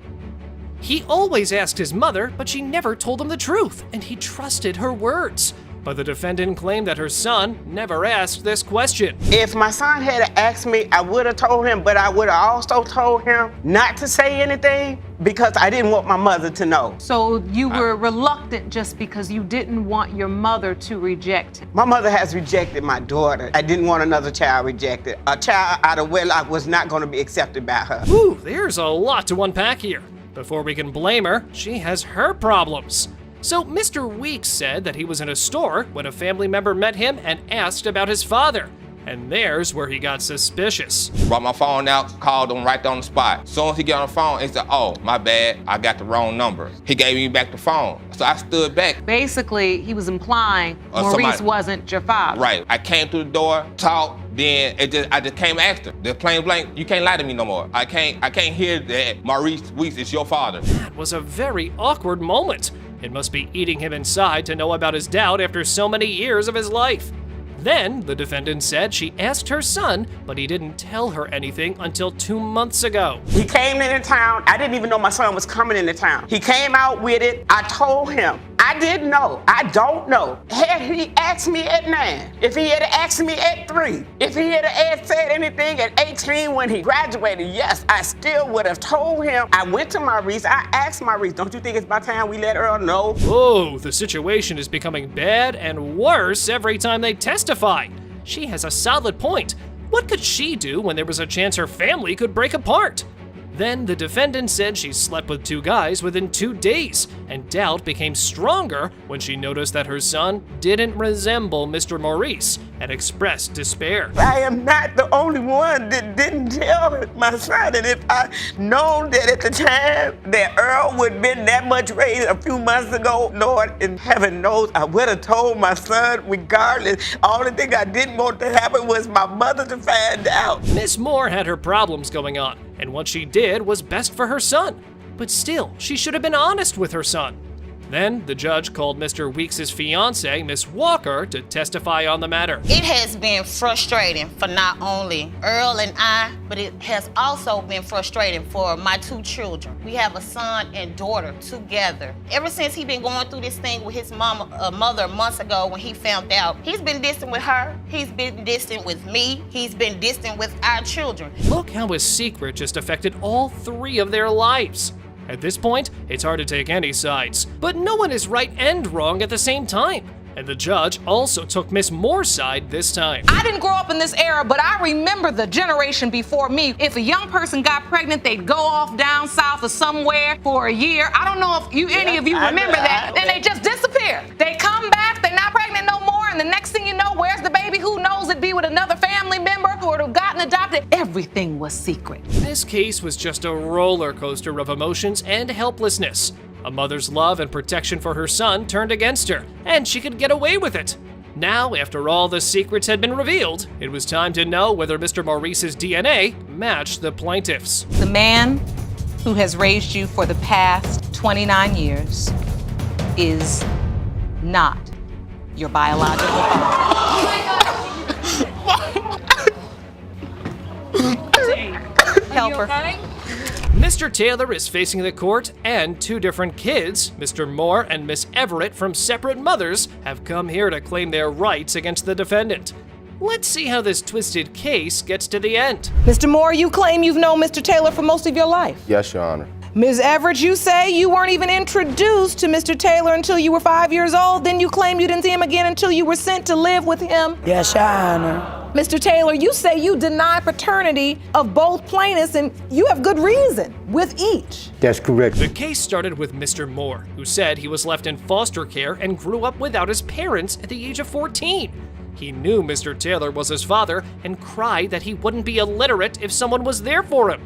He always asked his mother, but she never told him the truth, and he trusted her words. But the defendant claimed that her son never asked this question. If my son had asked me, I would have told him, but I would have also told him not to say anything because I didn't want my mother to know. So you were reluctant just because you didn't want your mother to reject him? My mother has rejected my daughter. I didn't want another child rejected. A child out of wedlock was not going to be accepted by her. Ooh, there's a lot to unpack here. Before we can blame her, she has her problems. So Mr. Weeks said that he was in a store when a family member met him and asked about his father. And there's where he got suspicious. Brought my phone out, called him right on the spot. As soon as he got on the phone, he said, oh, my bad, I got the wrong number. He gave me back the phone. So I stood back. Basically, he was implying Maurice wasn't your father. Right. I came through the door, talked, then I just came after. The plain blank, you can't lie to me no more. I can't hear that Maurice Weeks is your father. That was a very awkward moment. It must be eating him inside to know about his doubt after so many years of his life. Then, the defendant said she asked her son, but he didn't tell her anything until 2 months ago. He came into town. I didn't even know my son was coming into town. He came out with it. I told him. I didn't know. I don't know. Had he asked me at 9, if he had asked me at 3, if he had said anything at 18 when he graduated, yes, I still would have told him. I went to Maurice. I asked Maurice, don't you think it's about time we let Earl know? Oh, the situation is becoming bad and worse every time they testify. She has a solid point. What could she do when there was a chance her family could break apart? Then the defendant said she slept with 2 guys within 2 days, and doubt became stronger when she noticed that her son didn't resemble Mr. Maurice and expressed despair. I am not the only one that didn't tell my son, and if I known that at the time that Earl would have been that much raised a few months ago, Lord in heaven knows I would have told my son regardless. Only thing I didn't want to happen was my mother to find out. Miss Moore had her problems going on, and what she did was best for her son. But still, she should have been honest with her son. Then the judge called Mr. Weeks' fiancée, Miss Walker, to testify on the matter. It has been frustrating for not only Earl and I, but it has also been frustrating for my 2 children. We have a son and daughter together. Ever since he's been going through this thing with his mother months ago when he found out, he's been distant with her, he's been distant with me, he's been distant with our children. Look how his secret just affected all 3 of their lives. At this point, it's hard to take any sides, but no one is right and wrong at the same time. And the judge also took Miss Moore's side this time. I didn't grow up in this era, but I remember the generation before me. If a young person got pregnant, they'd go off down south or somewhere for a year. I don't know if any of you remember that. Then they just disappear. They come back, they're not pregnant no more, and the next thing you know, where's the baby? Who knows? It'd be with another family member who would have gotten adopted. Everything was secret. This case was just a roller coaster of emotions and helplessness. A mother's love and protection for her son turned against her, and she could get away with it. Now, after all the secrets had been revealed, it was time to know whether Mr. Maurice's DNA matched the plaintiff's. The man who has raised you for the past 29 years is not your biological father. Help her. Mr. Taylor is facing the court, and 2 different kids, Mr. Moore and Miss Everett, from separate mothers, have come here to claim their rights against the defendant. Let's see how this twisted case gets to the end. Mr. Moore, you claim you've known Mr. Taylor for most of your life. Yes, Your Honor. Ms. Everett, you say you weren't even introduced to Mr. Taylor until you were 5 years old. Then you claim you didn't see him again until you were sent to live with him. Yes, Your Honor. Mr. Taylor, you say you deny paternity of both plaintiffs, and you have good reason with each. That's correct. The case started with Mr. Moore, who said he was left in foster care and grew up without his parents at the age of 14. He knew Mr. Taylor was his father and cried that he wouldn't be illiterate if someone was there for him.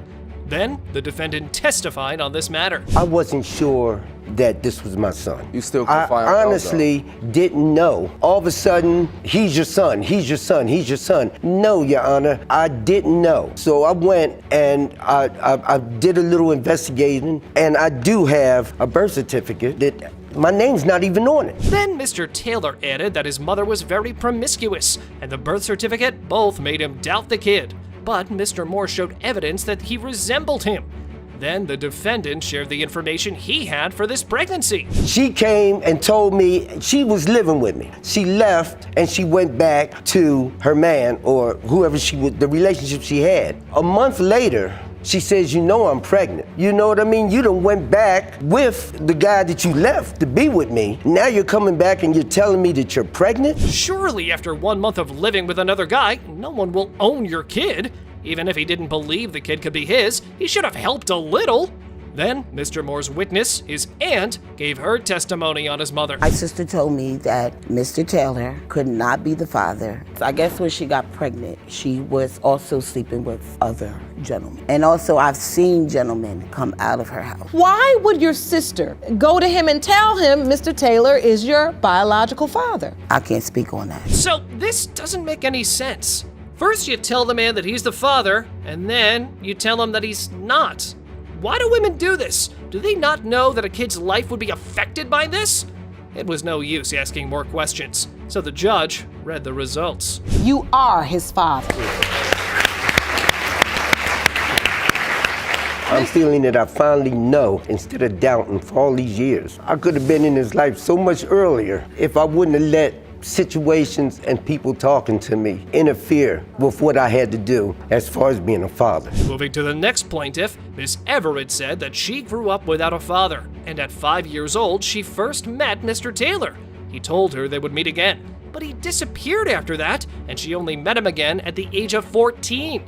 Then, the defendant testified on this matter. I wasn't sure that this was my son. You still I honestly didn't know. All of a sudden, he's your son, he's your son, he's your son. No, Your Honor, I didn't know. So I went and I did a little investigating, and I do have a birth certificate that my name's not even on it. Then Mr. Taylor added that his mother was very promiscuous, and the birth certificate both made him doubt the kid. But Mr. Moore showed evidence that he resembled him. Then the defendant shared the information he had for this pregnancy. She came and told me she was living with me. She left and she went back to her man or whoever the relationship she had. A month later, she says, you know I'm pregnant. You know what I mean? You done went back with the guy that you left to be with me. Now you're coming back and you're telling me that you're pregnant? Surely after 1 month of living with another guy, no one will own your kid. Even if he didn't believe the kid could be his, he should have helped a little. Then, Mr. Moore's witness, his aunt, gave her testimony on his mother. My sister told me that Mr. Taylor could not be the father. I guess when she got pregnant, she was also sleeping with other gentlemen. And also, I've seen gentlemen come out of her house. Why would your sister go to him and tell him Mr. Taylor is your biological father? I can't speak on that. So, this doesn't make any sense. First, you tell the man that he's the father, and then you tell him that he's not. Why do women do this? Do they not know that a kid's life would be affected by this? It was no use asking more questions, so the judge read the results. You are his father. I'm feeling that I finally know instead of doubting for all these years. I could have been in his life so much earlier if I wouldn't have let situations and people talking to me interfere with what I had to do as far as being a father. Moving to the next plaintiff, Miss Everett said that she grew up without a father, and at 5 years old, she first met Mr. Taylor. He told her they would meet again, but he disappeared after that, and she only met him again at the age of 14.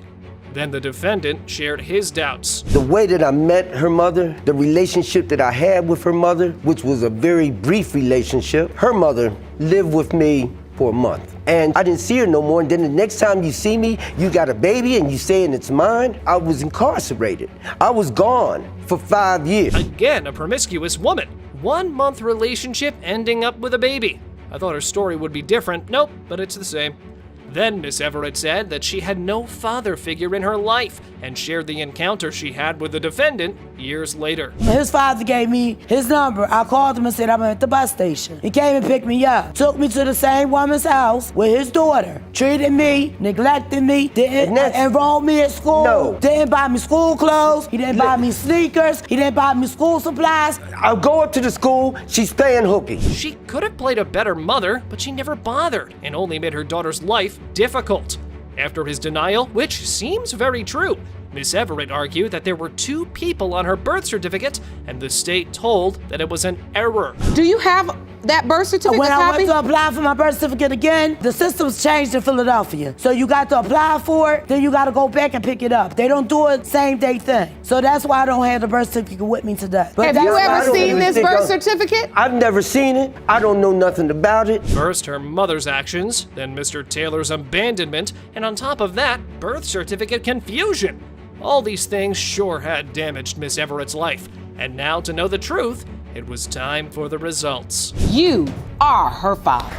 Then the defendant shared his doubts. The way that I met her mother, the relationship that I had with her mother, which was a very brief relationship, her mother lived with me for a month. And I didn't see her no more. And then the next time you see me, you got a baby and you saying it's mine. I was incarcerated. I was gone for 5 years. Again, a promiscuous woman. 1 month relationship ending up with a baby. I thought her story would be different. Nope, but it's the same. Then Miss Everett said that she had no father figure in her life and shared the encounter she had with the defendant years later. His father gave me his number. I called him and said I'm at the bus station. He came and picked me up, took me to the same woman's house with his daughter, treated me, neglected me, didn't enroll me at school, didn't buy me school clothes, he didn't buy me sneakers, he didn't buy me school supplies. I'll go up to the school, she's playing hooky. She could have played a better mother, but she never bothered and only made her daughter's life difficult. After his denial, which seems very true, Miss Everett argued that there were 2 people on her birth certificate and the state told that it was an error. Do you have that birth certificate When I copy? went to apply for my birth certificate again, the system's changed in Philadelphia. So you got to apply for it, then you got to go back and pick it up. They don't do it same day thing. So that's why I don't have the birth certificate with me today. Have you ever seen this birth certificate? I've never seen it. I don't know nothing about it. First, her mother's actions, then Mr. Taylor's abandonment, and on top of that, birth certificate confusion. All these things sure had damaged Miss Everett's life. And now, to know the truth, it was time for the results. You are her father.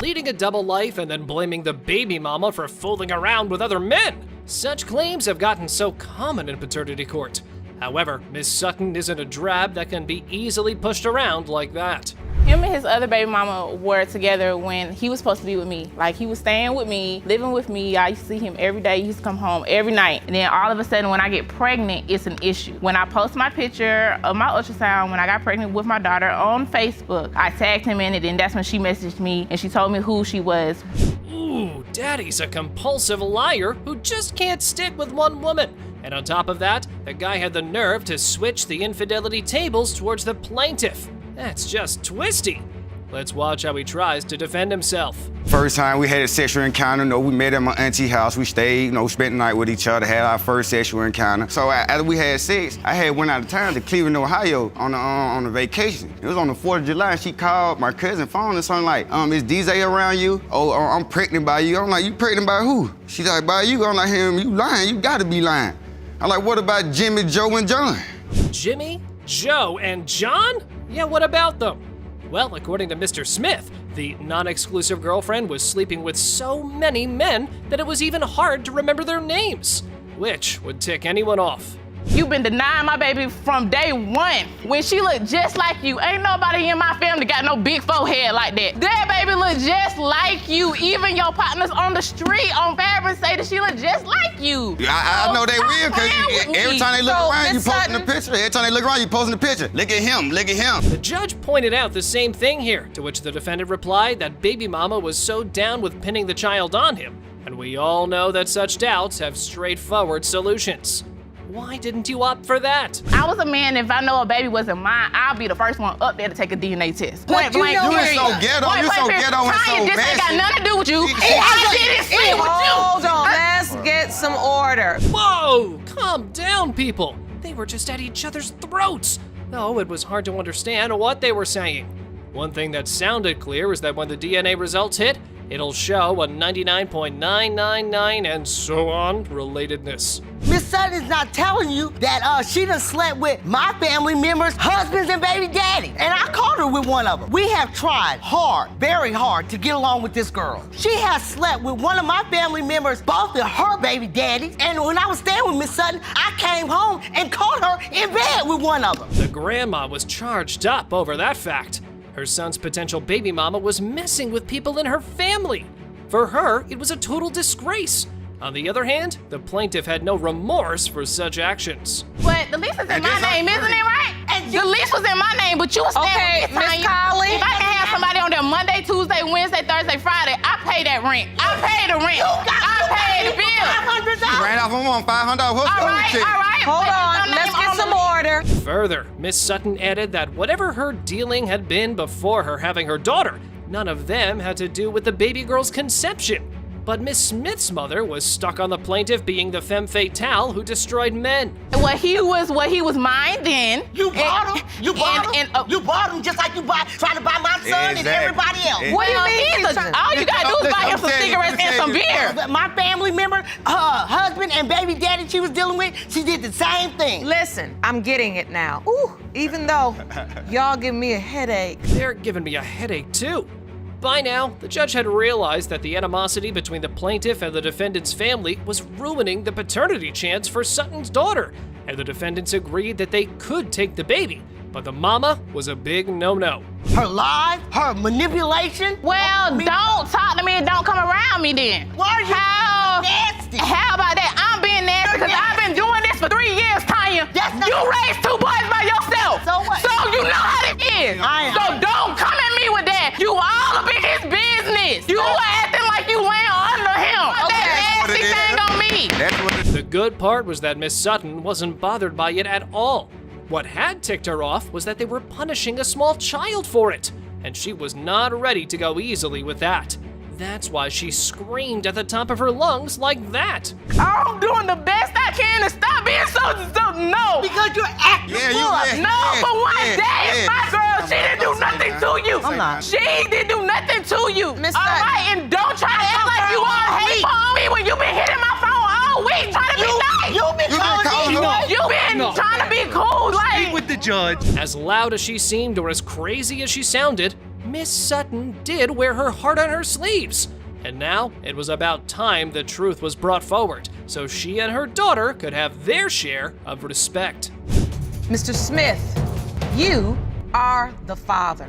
Leading a double life and then blaming the baby mama for fooling around with other men. Such claims have gotten so common in paternity court. However, Miss Sutton isn't a drab that can be easily pushed around like that. Him and his other baby mama were together when he was supposed to be with me. Like, he was staying with me, living with me. I used to see him every day. He used to come home every night. And then all of a sudden, when I get pregnant, it's an issue. When I post my picture of my ultrasound when I got pregnant with my daughter on Facebook, I tagged him in it, and that's when she messaged me and she told me who she was. Ooh, Daddy's a compulsive liar who just can't stick with one woman. And on top of that, the guy had the nerve to switch the infidelity tables towards the plaintiff. That's just twisty. Let's watch how he tries to defend himself. First time we had a sexual encounter, we met at my auntie's house. We stayed, spent the night with each other, had our first sexual encounter. So after we had sex, I had went out of town to Cleveland, Ohio on a vacation. It was on the 4th of July. She called my cousin's phone and something like, is DJ around you? Oh, I'm pregnant by you. I'm like, you pregnant by who? She's like, by you. I'm like, you lying. You gotta be lying. I'm like, what about Jimmy, Joe, and John? Jimmy, Joe, and John? Yeah, what about them? Well, according to Mr. Smith, the non-exclusive girlfriend was sleeping with so many men that it was even hard to remember their names, which would tick anyone off. You've been denying my baby from day one. When she looked just like you, ain't nobody in my family got no big forehead like that. That baby look just like you. Even your partners on the street on Fabric say that she look just like you. I know they will, because every time they look around, you posting the picture. Every time they look around, you posting the picture. Look at him, look at him. The judge pointed out the same thing here, to which the defendant replied that baby mama was so down with pinning the child on him. And we all know that such doubts have straightforward solutions. Why didn't you opt for that? I was a man. If I know a baby wasn't mine, I'll be the first one up there to take a DNA test. Point blank, you so ghetto, you so ghetto and so this ain't got nothing to do with you. I didn't see with you. Hold on, let's get some order. Whoa, calm down, people. They were just at each other's throats. Though it was hard to understand what they were saying. One thing that sounded clear is that when the DNA results hit, it'll show a 99.999 and so on relatedness. Miss Sutton's not telling you that she done slept with my family members, husbands, and baby daddy. And I caught her with one of them. We have tried hard, very hard, to get along with this girl. She has slept with one of my family members, both of her baby daddies. And when I was staying with Miss Sutton, I came home and caught her in bed with one of them. The grandma was charged up over that fact. Her son's potential baby mama was messing with people in her family. For her, it was a total disgrace. On the other hand, the plaintiff had no remorse for such actions. But the lease is in my name, isn't it, right? The lease was in my name, but you was staying with me. Miss Collins. If I can have somebody on there Monday, Tuesday, Wednesday, Thursday, Friday, I pay that rent. I pay the rent. I pay the bill. You ran off on $500. All right. Hold on, let's get some order. murder. Further, Miss Sutton added that whatever her dealing had been before her having her daughter, none of them had to do with the baby girl's conception. But Miss Smith's mother was stuck on the plaintiff being the femme fatale who destroyed men. What he was minding. You bought him. You bought him. You bought him just like you trying to buy my son and everybody else. What do you mean? All you gotta do is buy him some cigarettes and some beer. My family member, her husband and baby daddy she was dealing with, she did the same thing. Listen, I'm getting it now. Ooh, even though y'all give me a headache. They're giving me a headache too. By now, the judge had realized that the animosity between the plaintiff and the defendant's family was ruining the paternity chance for Sutton's daughter, and the defendants agreed that they could take the baby, but the mama was a big no-no. Her lies, her manipulation. Well, don't talk to me and don't come around me then. Why are you nasty? How about that? I'm being nasty because I've been doing this for 3 years, Tanya. You raised 2 boys by yourself. So what? So you know how it is. So don't come at me with that. You all up in his business. You acting like you went under him. That nasty thing on me. The good part was that Miss Sutton wasn't bothered by it at all. What had ticked her off was that they were punishing a small child for it, and she was not ready to go easily with that. That's why she screamed at the top of her lungs like that. I'm doing the best I can to stop being so no. Because you're acting No, for one day, my girl, she didn't do nothing to you. I'm not. She didn't do nothing to you. Miss All Sutton. right, and don't try to act like you all hate on me when you been hitting my phone all week trying to be nice. You been trying to be cool, like. Speak with the judge. As loud as she seemed or as crazy as she sounded, Miss Sutton did wear her heart on her sleeves. And now it was about time the truth was brought forward, so she and her daughter could have their share of respect. Mr. Smith, you are the father.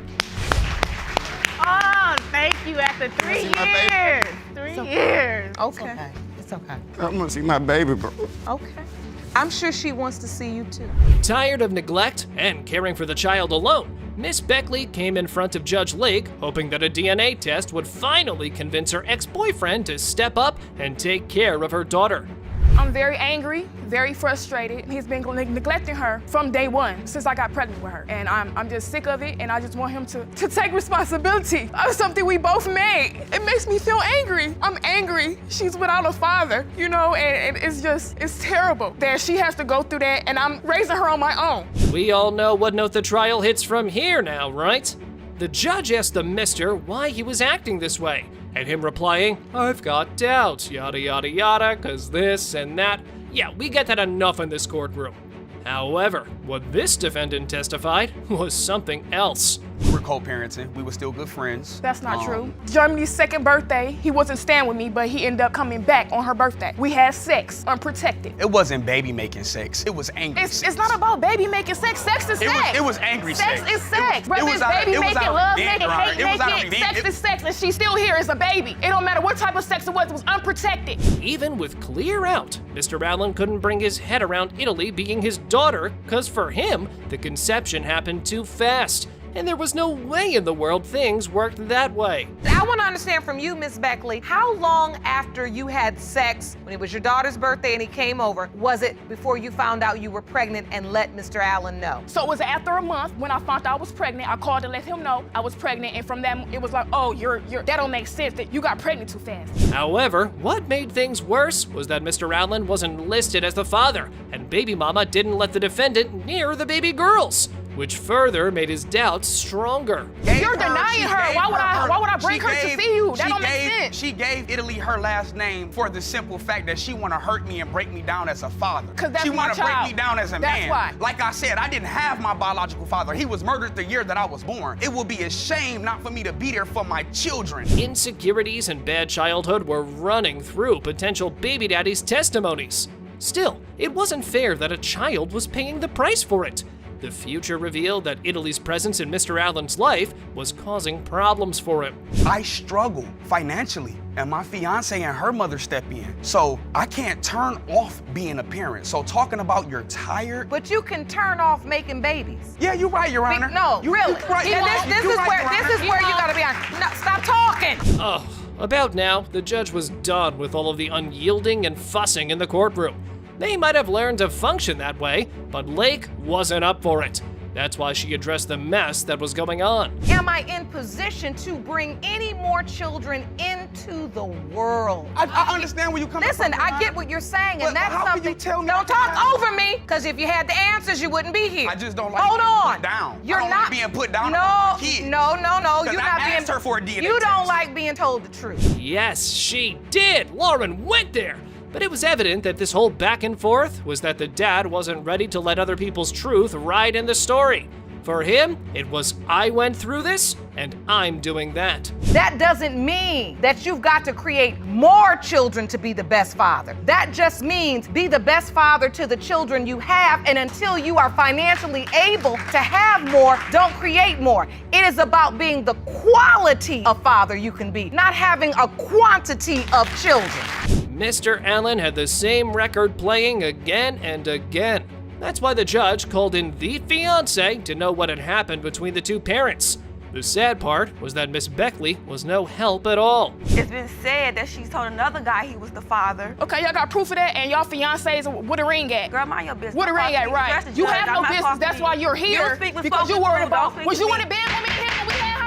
Oh, thank you. After 3 years. 3 years. Okay. It's okay. I'm gonna see my baby, bro. Okay. I'm sure she wants to see you too. Tired of neglect and caring for the child alone, Miss Beckley came in front of Judge Lake, hoping that a DNA test would finally convince her ex-boyfriend to step up and take care of her daughter. I'm very angry, very frustrated. He's been neglecting her from day one, since I got pregnant with her. And I'm just sick of it, and I just want him to take responsibility of something we both made. It makes me feel angry. I'm angry. She's without a father, you know, and it's terrible that she has to go through that, and I'm raising her on my own. We all know what note the trial hits from here now, right? The judge asked the mister why he was acting this way, and him replying, "I've got doubts, yada yada yada, cause this and that." Yeah, we get that enough in this courtroom. However, what this defendant testified was something else. We were co-parenting. We were still good friends. That's not true. Germany's second birthday, he wasn't staying with me, but he ended up coming back on her birthday. We had sex, unprotected. It wasn't baby making sex. It was angry sex. It's not about baby making sex. Sex is sex. It was angry sex. Sex is sex. Whether it's baby making, love making, hate making, sex is sex, and she's still here as a baby. It don't matter what type of sex it was unprotected. Even with clear out, Mr. Allen couldn't bring his head around Italy being his daughter, cause for him, the conception happened too fast. And there was no way in the world things worked that way. I want to understand from you, Miss Beckley, how long after you had sex, when it was your daughter's birthday and he came over, was it before you found out you were pregnant and let Mr. Allen know? So it was after a month when I found out I was pregnant. I called to let him know I was pregnant, and from that, it was like, oh, that don't make sense that you got pregnant too fast. However, what made things worse was that Mr. Allen wasn't listed as the father, and baby mama didn't let the defendant near the baby girls, which further made his doubts stronger. You're denying her. Why would I bring her to see you? That don't make sense. She gave Italy her last name for the simple fact that she want to hurt me and break me down as a father. Because that's she my want to break child. me down as a That's man. why. Like I said, I didn't have my biological father. He was murdered the year that I was born. It would be a shame not for me to be there for my children. Insecurities and bad childhood were running through potential baby daddy's testimonies. Still, it wasn't fair that a child was paying the price for it. The future revealed that Italy's presence in Mr. Allen's life was causing problems for him. I struggle financially, and my fiance and her mother step in. So I can't turn off being a parent. So talking about you're tired. But you can turn off making babies. Yeah, you're right, Your Honor. No, really. Right. And this is where you gotta be honest. No, stop talking. About now, the judge was done with all of the unyielding and fussing in the courtroom. They might have learned to function that way, but Lake wasn't up for it. That's why she addressed the mess that was going on. Am I in position to bring any more children into the world? I understand where you're coming from. Listen, I get what you're saying, But and that's how can something. you tell me Don't I can talk over me, because if you had the answers, you wouldn't be here. I just don't like Hold being on. put down. You're I don't not like being put down No, about my kids. no. Because You're I not asked being. her for a DNA You don't test. like being told the truth. Yes, she did. Lauren went there. But it was evident that this whole back and forth was that the dad wasn't ready to let other people's truth ride in the story. For him, it was, I went through this, and I'm doing that. That doesn't mean that you've got to create more children to be the best father. That just means be the best father to the children you have, and until you are financially able to have more, don't create more. It is about being the quality of father you can be, not having a quantity of children. Mr. Allen had the same record playing again and again. That's why the judge called in the fiance to know what had happened between the two parents. The sad part was that Miss Beckley was no help at all. It's been said that she's told another guy he was the father. Okay, y'all got proof of that, and y'all fiancés, where the ring at? Girl, mind your business. Where the ring at, right? You have no business, that's why you're here, because you worried about, was you in the bed with me and him when we had her?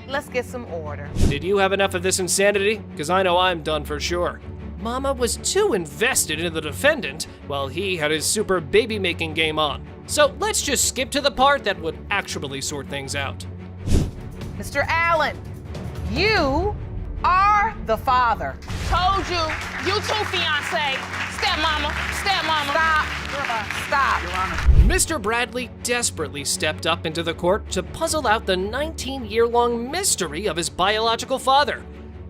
Let's get some order. Did you have enough of this insanity? Because I know I'm done for sure. Mama was too invested in the defendant while he had his super baby-making game on. So let's just skip to the part that would actually sort things out. Mr. Allen, you are the father. Told you. You too, fiancé. Stepmama. Stop. Mr. Bradley desperately stepped up into the court to puzzle out the 19-year-long mystery of his biological father.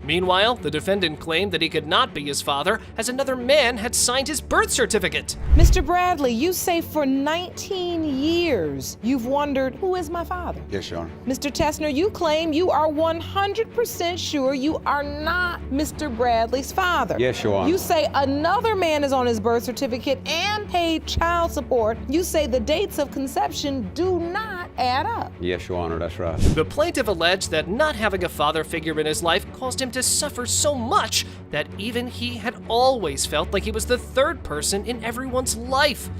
Meanwhile, the defendant claimed that he could not be his father as another man had signed his birth certificate. Mr. Bradley, you say for 19 years you've wondered, who is my father? Yes, Your Honor. Mr. Tessner, you claim you are 100% sure you are not Mr. Bradley's father. Yes, Your Honor. You say another man is on his birth certificate and paid child support. You say the dates of conception do not add up. Yes, Your Honor, that's right. The plaintiff alleged that not having a father figure in his life caused him to suffer so much that even he had always felt like he was the third person in everyone's life.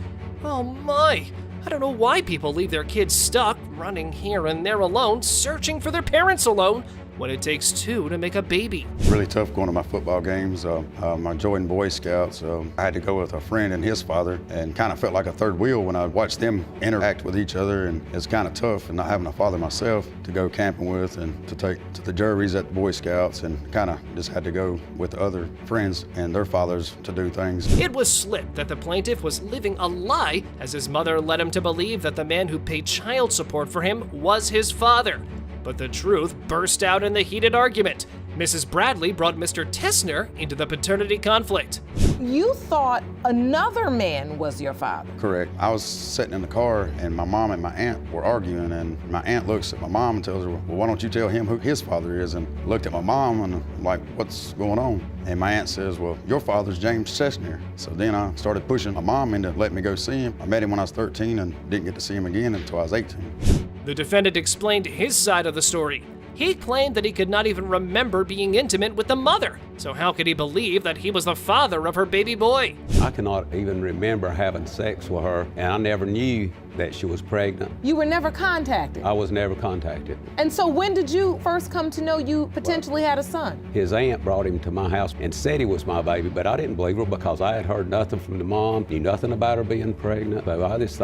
Oh my, I don't know why people leave their kids stuck, running here and there alone, searching for their parents alone, when it takes two to make a baby. Really tough going to my football games. I joined Boy Scouts. I had to go with a friend and his father, and kind of felt like a third wheel when I watched them interact with each other, and it's kind of tough, and not having a father myself to go camping with and to take to the juries at Boy Scouts, and kind of just had to go with other friends and their fathers to do things. It was slipped that the plaintiff was living a lie as his mother led him to believe that the man who paid child support for him was his father. But the truth burst out in the heated argument. Mrs. Bradley brought Mr. Tessner into the paternity conflict. You thought another man was your father. Correct. I was sitting in the car, and my mom and my aunt were arguing, and my aunt looks at my mom and tells her, well, why don't you tell him who his father is? And looked at my mom and I'm like, what's going on? And my aunt says, well, your father's James Tessner. So then I started pushing my mom into letting me go see him. I met him when I was 13 and didn't get to see him again until I was 18. The defendant explained his side of the story. He claimed that he could not even remember being intimate with the mother. So how could he believe that he was the father of her baby boy? I cannot even remember having sex with her, and I never knew that she was pregnant. You were never contacted. I was never contacted. And so when did you first come to know you potentially had a son? His aunt brought him to my house and said he was my baby, but I didn't believe her because I had heard nothing from the mom, knew nothing about her being pregnant. But I just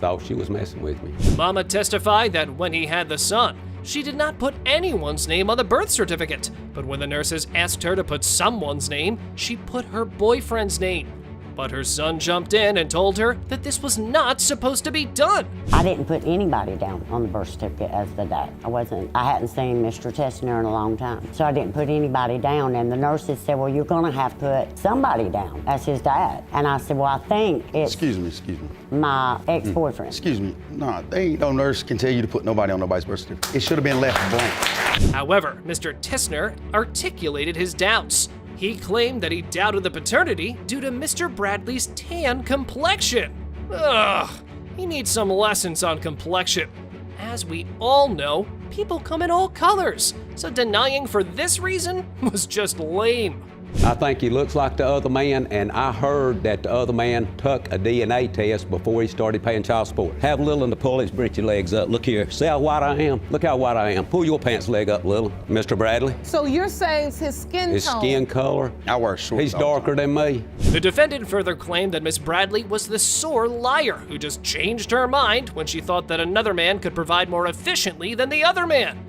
thought she was messing with me. Mama testified that when he had the son, she did not put anyone's name on the birth certificate. But when the nurses asked her to put someone's name, she put her boyfriend's name. But her son jumped in and told her that this was not supposed to be done. I didn't put anybody down on the birth certificate as the dad. I hadn't seen Mr. Tessner in a long time. So I didn't put anybody down, and the nurses said, well, you're gonna have to put somebody down as his dad. And I said, well, I think it's Excuse me. my ex-boyfriend. Excuse me. No, they ain't no nurse can tell you to put nobody on nobody's birth certificate. It should have been left blank. However, Mr. Tessner articulated his doubts. He claimed that he doubted the paternity due to Mr. Bradley's tan complexion. Ugh, he needs some lessons on complexion. As we all know, people come in all colors, so denying for this reason was just lame. I think he looks like the other man, and I heard that the other man took a DNA test before he started paying child support. Have Lil to pull his britchy legs up. Look here. See how white I am? Look how white I am. Pull your pants leg up, Lil. Mr. Bradley. So you're saying it's his skin His tone? skin color. I wear shorts. He's darker than me. The defendant further claimed that Miss Bradley was the sore liar who just changed her mind when she thought that another man could provide more efficiently than the other man.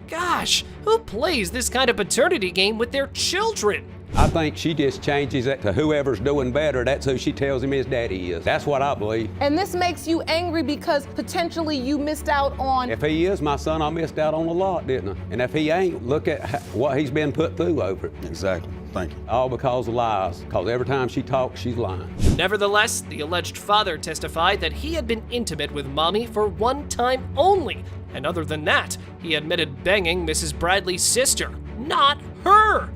Gosh, who plays this kind of paternity game with their children? I think she just changes it to whoever's doing better. That's who she tells him his daddy is. That's what I believe. And this makes you angry because potentially you missed out on... If he is my son, I missed out on a lot, didn't I? And if he ain't, look at what he's been put through over it. Exactly. Thank you. All because of lies. Because every time she talks, she's lying. Nevertheless, the alleged father testified that he had been intimate with Mommy for one time only. And other than that, he admitted banging Mrs. Bradley's sister, not her.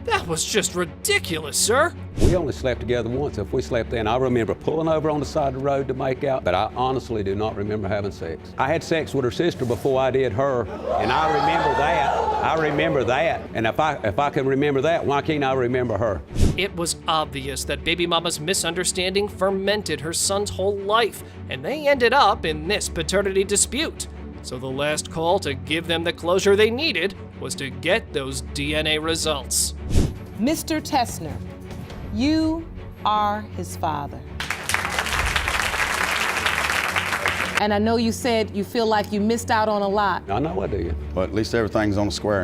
That was just ridiculous, sir. We only slept together once. If we slept in, I remember pulling over on the side of the road to make out, but I honestly do not remember having sex. I had sex with her sister before I did her, and I remember that. I remember that. And if I can remember that, why can't I remember her? It was obvious that baby mama's misunderstanding fermented her son's whole life, and they ended up in this paternity dispute. So the last call to give them the closure they needed was to get those DNA results. Mr. Tessner, you are his father. And I know you said you feel like you missed out on a lot. I know I do. But at least everything's on the square now.